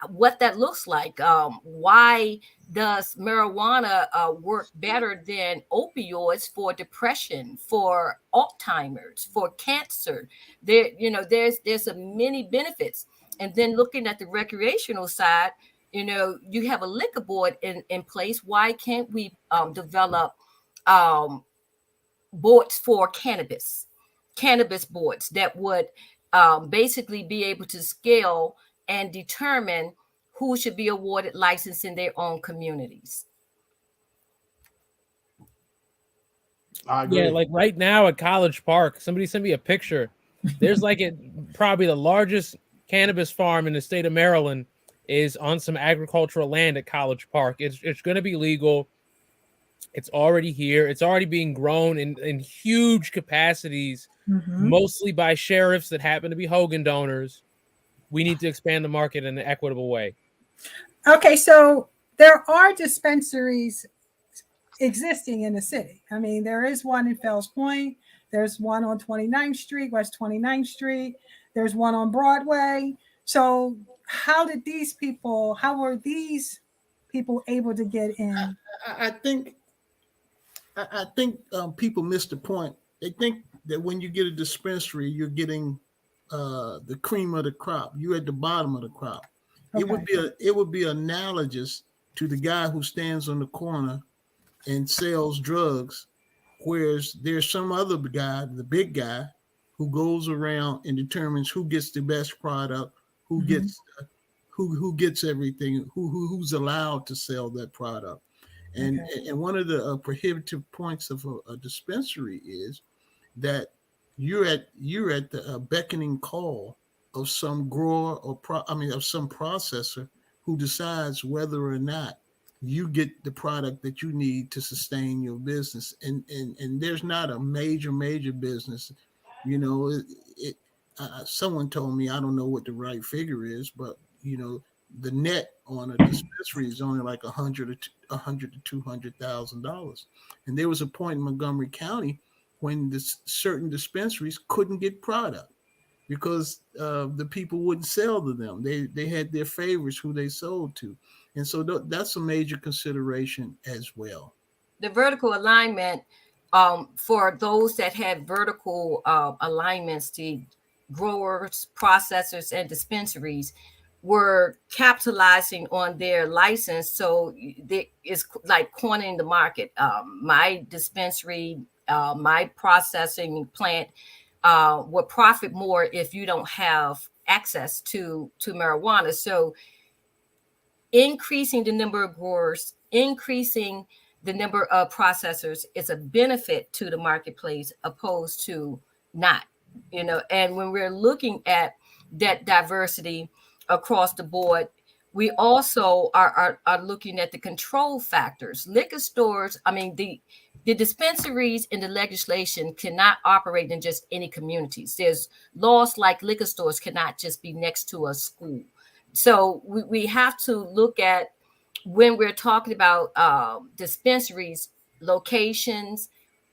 what that looks like. Why does marijuana work better than opioids for depression, for Alzheimer's, for cancer? There's many benefits. And then looking at the recreational side, you have a liquor board in place. Why can't we develop boards for cannabis boards that would basically be able to scale and determine who should be awarded license in their own communities? I agree. Yeah, like right now at College Park, somebody sent me a picture. There's probably the largest cannabis farm in the state of Maryland is on some agricultural land at College Park. It's going to be legal. It's already here. It's already being grown in huge capacities, mostly by sheriffs that happen to be Hogan donors. we need to expand the market in an equitable way. Okay, so there are dispensaries existing in the city. I mean, there is one in Fells Point. There's one on 29th Street, West 29th Street. There's one on Broadway. So how were these people able to get in? I think people miss the point. They think that when you get a dispensary, you're getting the cream of the crop. You're at the bottom of the crop. Okay. It would be analogous to the guy who stands on the corner and sells drugs, whereas there's some other guy, the big guy, who goes around and determines who gets the best product, who gets who gets everything, who's allowed to sell that product. And one of the prohibitive points of a dispensary is that you're at the beckoning call of some grower or of some processor who decides whether or not you get the product that you need to sustain your business. And there's not a major business, you know. Someone told me, I don't know what the right figure is, but the net on a dispensary is only like $100 to $200,000. And there was a point in Montgomery County when certain dispensaries couldn't get product because the people wouldn't sell to them. They had their favorites who they sold to. And so that's a major consideration as well. The vertical alignment, for those that had vertical alignments, the growers, processors, and dispensaries were capitalizing on their license. So it's like cornering the market. My dispensary, my processing plant will profit more if you don't have access to marijuana. So increasing the number of growers, increasing the number of processors is a benefit to the marketplace opposed to not, and when we're looking at that diversity across the board, we also are looking at the control factors. Liquor stores, the dispensaries in the legislation cannot operate in just any communities. There's laws like liquor stores cannot just be next to a school. So we have to look at, when we're talking about dispensaries, locations,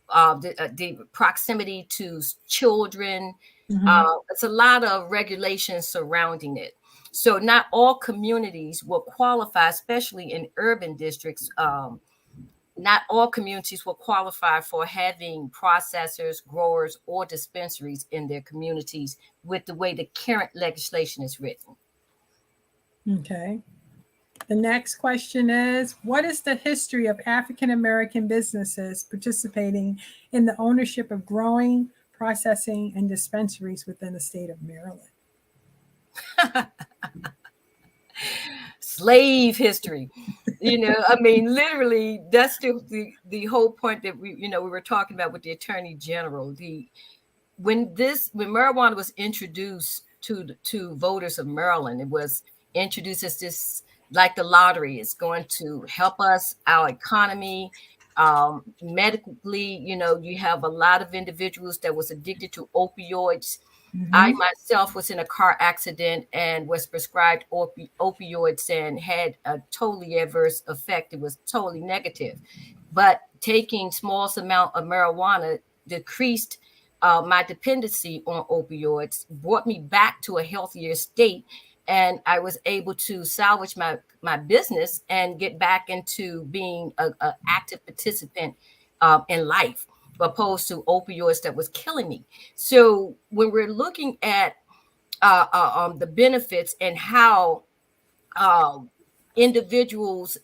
the proximity to children. It's a lot of regulations surrounding it. So not all communities will qualify, especially in urban districts. Not all communities will qualify for having processors, growers, or dispensaries in their communities with the way the current legislation is written. Okay. The next question is, what is the history of African American businesses participating in the ownership of growing, processing, and dispensaries within the state of Maryland? Slave history. Literally, that's the whole point that we were talking about with the Attorney General. When marijuana was introduced to voters of Maryland, it was introduced as this, like the lottery, is going to help us, our economy, medically. You have a lot of individuals that was addicted to opioids. I myself was in a car accident and was prescribed opioids and had a totally adverse effect. It was totally negative. But taking small amount of marijuana decreased my dependency on opioids, brought me back to a healthier state. And I was able to salvage my business and get back into being an active participant in life, opposed to opioids that was killing me. So when we're looking at the benefits and how individuals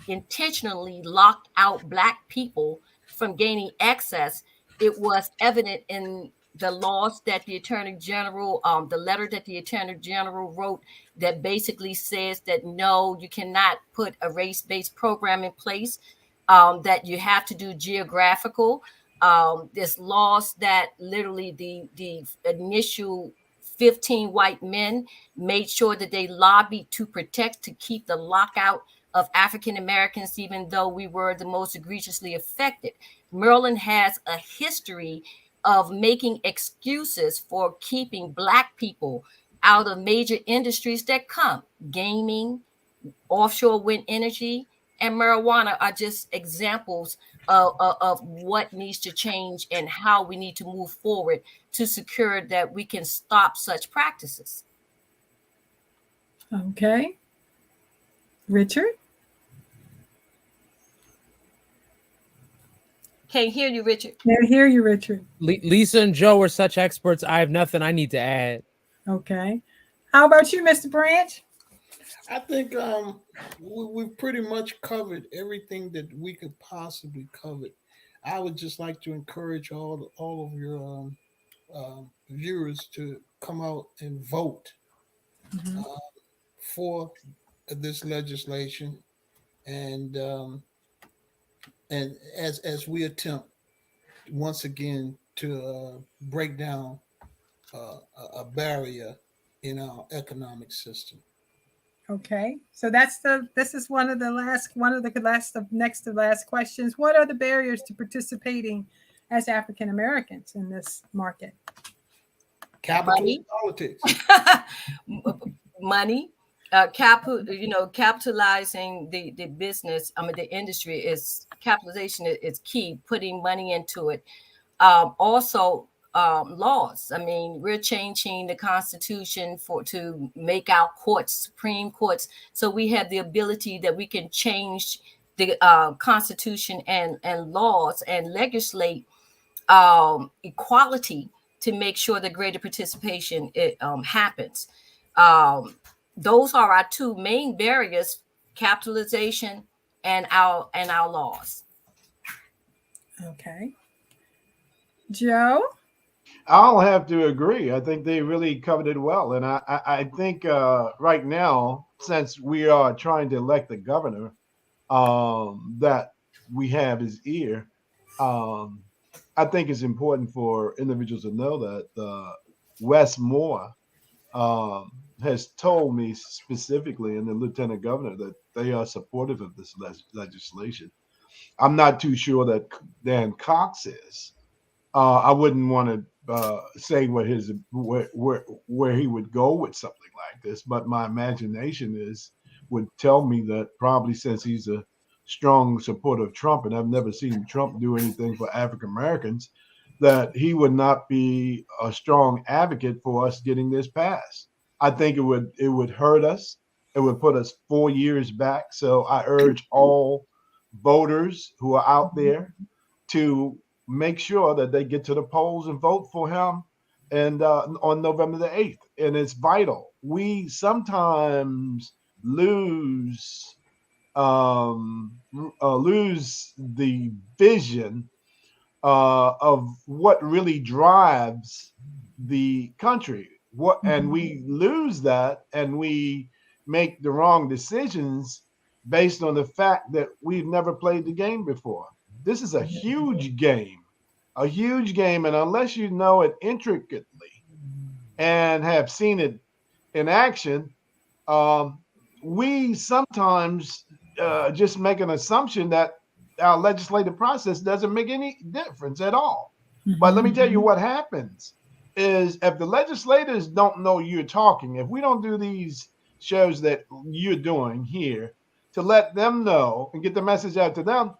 intentionally locked out Black people from gaining access, it was evident in the laws that the Attorney General, the letter that the Attorney General wrote, that basically says that no, you cannot put a race-based program in place, that you have to do geographical. There's laws that literally the initial 15 white men made sure that they lobbied to protect, to keep the lockout of African Americans, even though we were the most egregiously affected. Maryland has a history of making excuses for keeping Black people out of major industries that come. Gaming, offshore wind energy, and marijuana are just examples of what needs to change and how we need to move forward to secure that we can stop such practices. Okay. Richard? Can't hear you, Richard. Can't hear you, Richard. Lisa and Joe are such experts. I have nothing I need to add. Okay. How about you, Mr. Branch? I think we've pretty much covered everything that we could possibly cover. I would just like to encourage all of your viewers to come out and vote Mhm. uh, for this legislation, and as we attempt once again to break down a barrier in our economic system. Okay. So this is one of the next to last questions. What are the barriers to participating as African Americans in this market? Capital Money. politics. Money, capitalizing the business. I mean, the industry is capitalization is key. Putting money into it. Also, laws. I mean, we're changing the Constitution to make our courts Supreme Courts, so we have the ability that we can change the Constitution and laws and legislate equality to make sure that greater participation happens. Those are our two main barriers: capitalization and our laws. Okay. Joe? I'll have to agree. I think they really covered it well. And I think right now, since we are trying to elect the governor, that we have his ear, um, I think it's important for individuals to know that Wes Moore um, has told me specifically, and the lieutenant governor, that they are supportive of this legislation. I'm not too sure that Dan Cox is. I wouldn't want to say what his where he would go with something like this, but my imagination is would tell me that probably since he's a strong supporter of Trump, and I've never seen Trump do anything for African Americans, that he would not be a strong advocate for us getting this passed. I think it would hurt us. It would put us 4 years back. So I urge all voters who are out there to make sure that they get to the polls and vote for him and on November the 8th. And it's vital. We sometimes lose lose the vision of what really drives the country. What and we lose that, and we make the wrong decisions based on the fact that we've never played the game before. This is a huge game, and unless you know it intricately and have seen it in action, um, we sometimes just make an assumption that our legislative process doesn't make any difference at all. But let me tell you what happens is if the legislators don't know you're talking, if we don't do these shows that you're doing here to let them know and get the message out to them,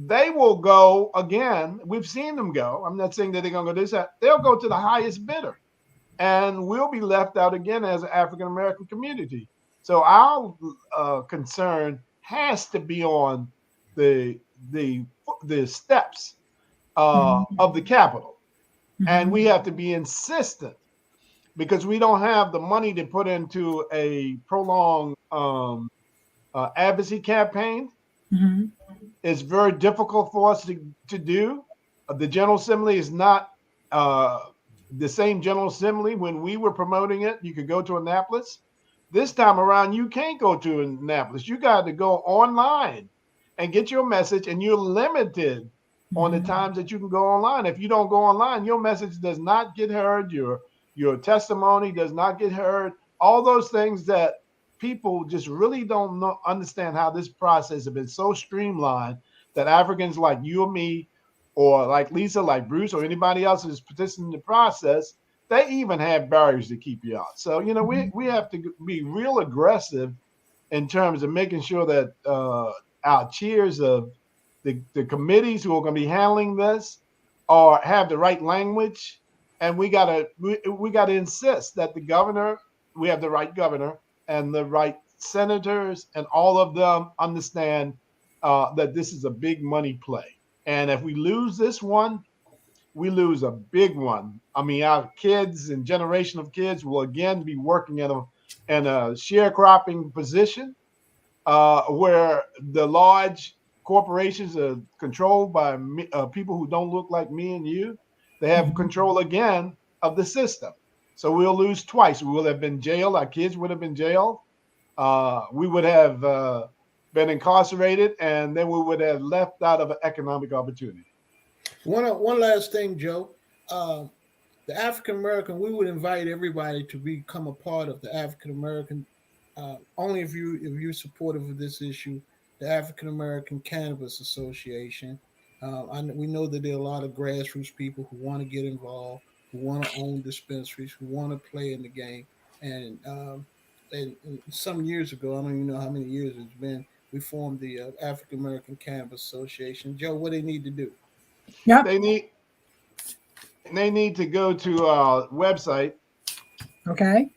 they will go again. We've seen them go. I'm not saying that they're going to go this. They'll go to the highest bidder, and we'll be left out again as an African American community. So our concern has to be on the the steps of the Capitol, and we have to be insistent because we don't have the money to put into a prolonged advocacy campaign. It's very difficult for us to do. The General Assembly is not the same General Assembly when we were promoting it. You could go to Annapolis. This time around, you can't go to Annapolis. You got to go online and get your message, and you're limited on the times that you can go online. If you don't go online, your message does not get heard. Your testimony does not get heard. All those things that people just really don't understand how this process has been so streamlined that Africans like you or me, or like Lisa, like Bruce, or anybody else who's participating in the process, they even have barriers to keep you out. So, we have to be real aggressive in terms of making sure that our chairs of the committees who are going to be handling this or have the right language. And we gotta insist that we have the right governor and the right senators and all of them understand that this is a big money play. And if we lose this one, we lose a big one. I mean, our kids and generation of kids will again be working in a sharecropping position where the large corporations are controlled by people who don't look like me and you. They have control again of the system. So we'll lose twice. We will have been jailed. Our kids would have been jailed. We would have been incarcerated, and then we would have left out of an economic opportunity. One last thing, Joe. The African American, we would invite everybody to become a part of the African American. Only if you're supportive of this issue, the African American Cannabis Association. We know that there are a lot of grassroots people who want to get involved, who want to own dispensaries, who want to play in the game. And some years ago, I don't even know how many years it's been, we formed the African American Cannabis Association. Joe, what they need to do? Yep. They need to go to our website. Okay.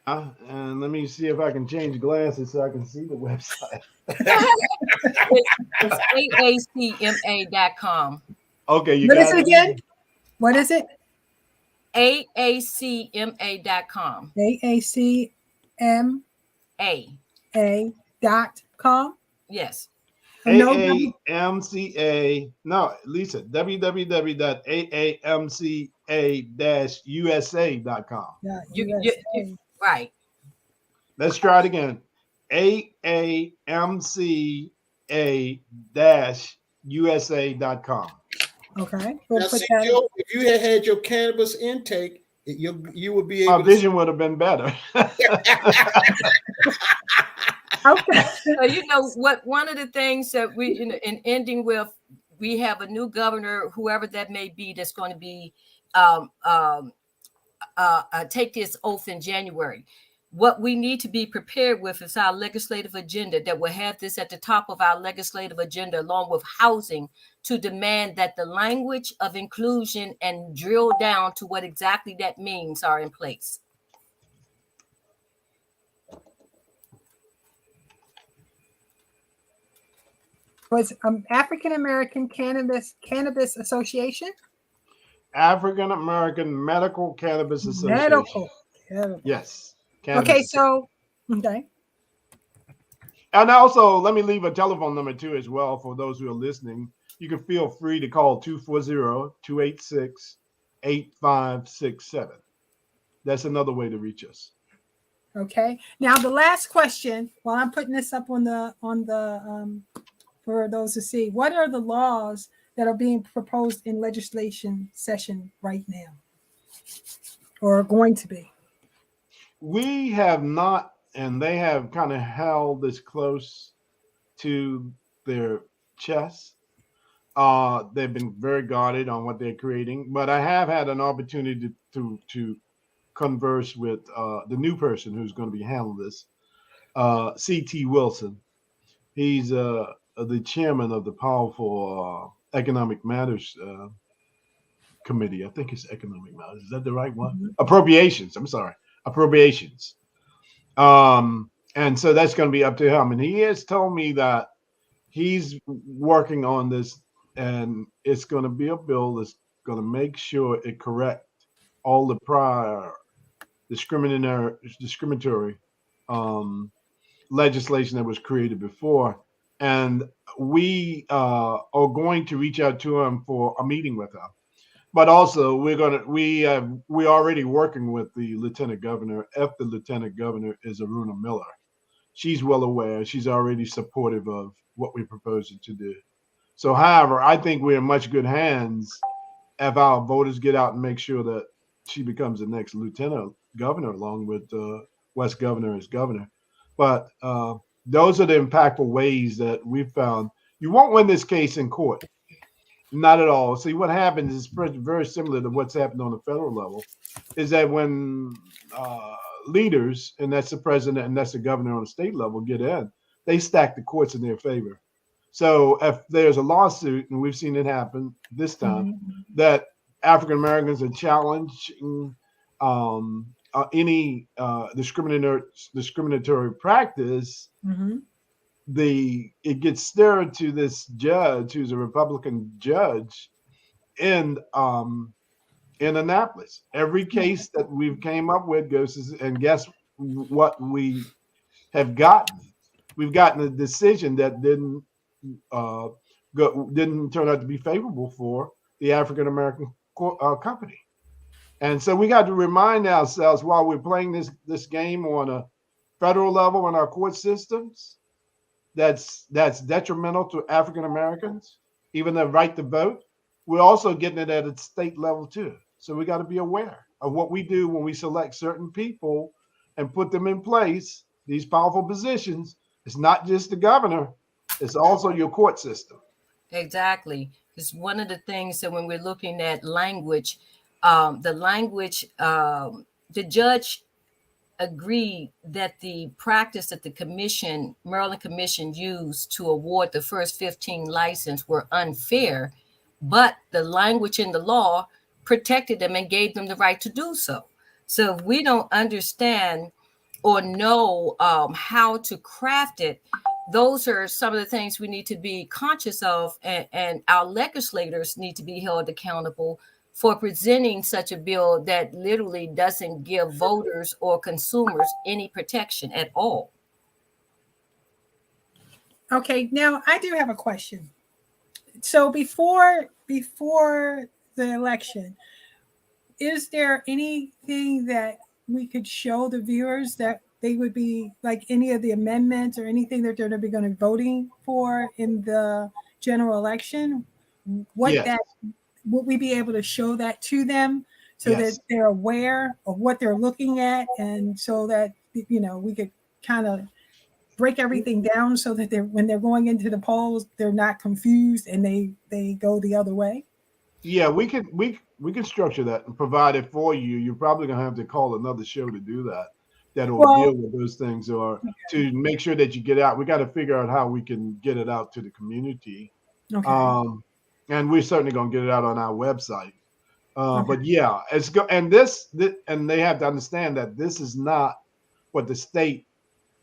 And let me see if I can change glasses so I can see the website. It's aacma.com. Okay, you What got is it again? What is it? aacma.com. AACMA.com. Yes. No, AAMCA. No, Lisa, www.aamca-usa.com. yeah, You- right. Let's try it again. AAMCA-usa.com. Okay. We'll Now, put see, that. Joe, if you had your cannabis intake, you would be My able vision would have been better. Okay. So what one of the things that we in ending with, we have a new governor, whoever that may be, that's going to be take this oath in January. What we need to be prepared with is our legislative agenda, that will have this at the top of our legislative agenda, along with housing, to demand that the language of inclusion and drill down to what exactly that means are in place. Was African American Cannabis Association? African American Medical Cannabis Association. Medical. Yes. Okay, so okay. And also, let me leave a telephone number too as well for those who are listening. You can feel free to call 240-286-8567. That's another way to reach us. Okay. Now the last question, while I'm putting this up on the for those to see, what are the laws that are being proposed in legislation session right now, or are going to be? We have not, and they have kind of held this close to their chest. They've been very guarded on what they're creating, but I have had an opportunity to converse with the new person who's going to be handling this, C.T. Wilson. He's the chairman of the powerful Economic Matters Committee. I think it's Economic Matters. Is that the right one? Mm-hmm. Appropriations. I'm sorry. Appropriations. And so that's going to be up to him. And he has told me that he's working on this, and it's going to be a bill that's going to make sure it corrects all the prior discriminatory legislation that was created before. And we are going to reach out to him for a meeting with him. But also, we're already working with the lieutenant governor. If the lieutenant governor is Aruna Miller, she's well aware. She's already supportive of what we're proposing to do. So, however, I think we're in much good hands if our voters get out and make sure that she becomes the next lieutenant governor, along with West Governor as governor. But those are the impactful ways that we've found. You won't win this case in court. Not at all. See, what happens is very similar to what's happened on the federal level, is that when leaders, and that's the president and that's the governor on the state level, get in, they stack the courts in their favor. So if there's a lawsuit, and we've seen it happen this time, that African Americans are challenging any discriminatory practice, it gets stirred to this judge who's a Republican judge in Annapolis. Every case that we've came up with goes and guess what we have gotten? We've gotten a decision that didn't turn out to be favorable for the African American company. And so we got to remind ourselves while we're playing this game on a federal level in our court systems, that's detrimental to African Americans, even the right to vote. We're also getting it at a state level too. So we got to be aware of what we do when we select certain people and put them in place, these powerful positions. It's not just the governor, it's also your court system. Exactly. It's one of the things that when we're looking at language, the judge agreed that the practice that the Maryland Commission used to award the first 15 license were unfair, but the language in the law protected them and gave them the right to do so. So if we don't understand or know how to craft it, those are some of the things we need to be conscious of, and our legislators need to be held accountable for presenting such a bill that literally doesn't give voters or consumers any protection at all. Okay, now I do have a question. So before the election, is there anything that we could show the viewers that they would be like any of the amendments or anything that they're going to be voting for in the general election? Would we be able to show that to them so that they're aware of what they're looking at, and so that we could kind of break everything down so that when they're going into the polls, they're not confused and they go the other way? Yeah, we can structure that and provide it for you. You're probably gonna have to call another show to do that. That'll deal with those things, or to make sure that you get out. We got to figure out how we can get it out to the community. Okay. And we're certainly gonna get it out on our website. But yeah, and they have to understand that this is not what the state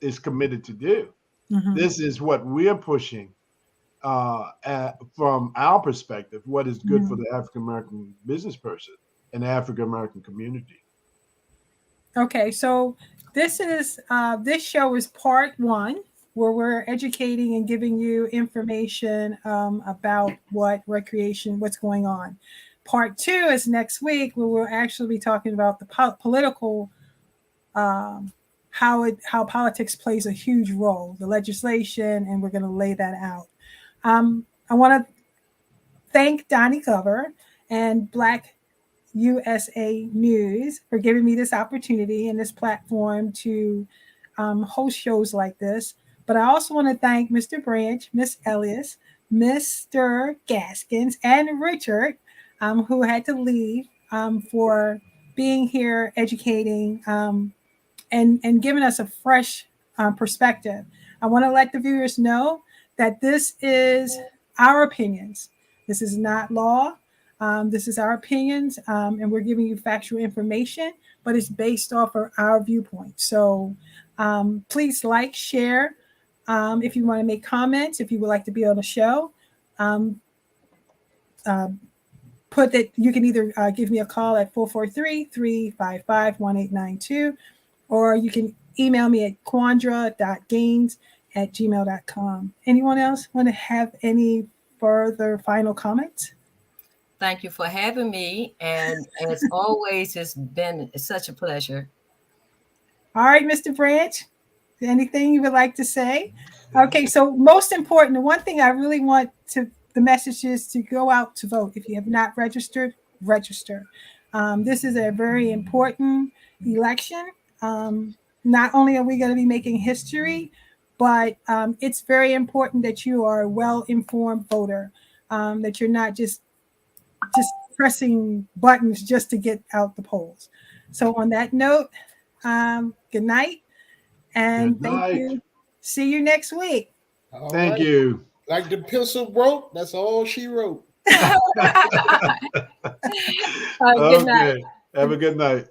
is committed to do. This is what we're pushing from our perspective, what is good for the African American business person and the African American community. Okay, so this show is part 1, where we're educating and giving you information about what's going on. Part 2 is next week, where we'll actually be talking about the political, how politics plays a huge role, the legislation, and we're going to lay that out. I want to thank Donnie Glover and Black USA News for giving me this opportunity and this platform to host shows like this. But I also want to thank Mr. Branch, Miss Ellis, Mr. Gaskins, and Richard, who had to leave, for being here, educating, and giving us a fresh perspective. I want to let the viewers know that this is our opinions. This is not law. This is our opinions, and we're giving you factual information, but it's based off of our viewpoint. So please like, share. If you want to make comments, if you would like to be on the show, put that you can either give me a call at 443-355-1892, or you can email me at quandra.gaines@gmail.com. Anyone else want to have any further final comments? Thank you for having me. And as always, it's been such a pleasure. All right, Mr. Branch, anything you would like to say? Okay, so most important, the one thing I really want the message is to go out to vote. If you have not registered, register. This is a very important election. Not only are we going to be making history, but it's very important that you are a well-informed voter. that you're not just pressing buttons just to get out the polls. So on that note, good night, and Good thank night. you. See you next week. All Thank right. you. Like the pencil wrote, that's all she wrote. Good night. Okay. Have a good night.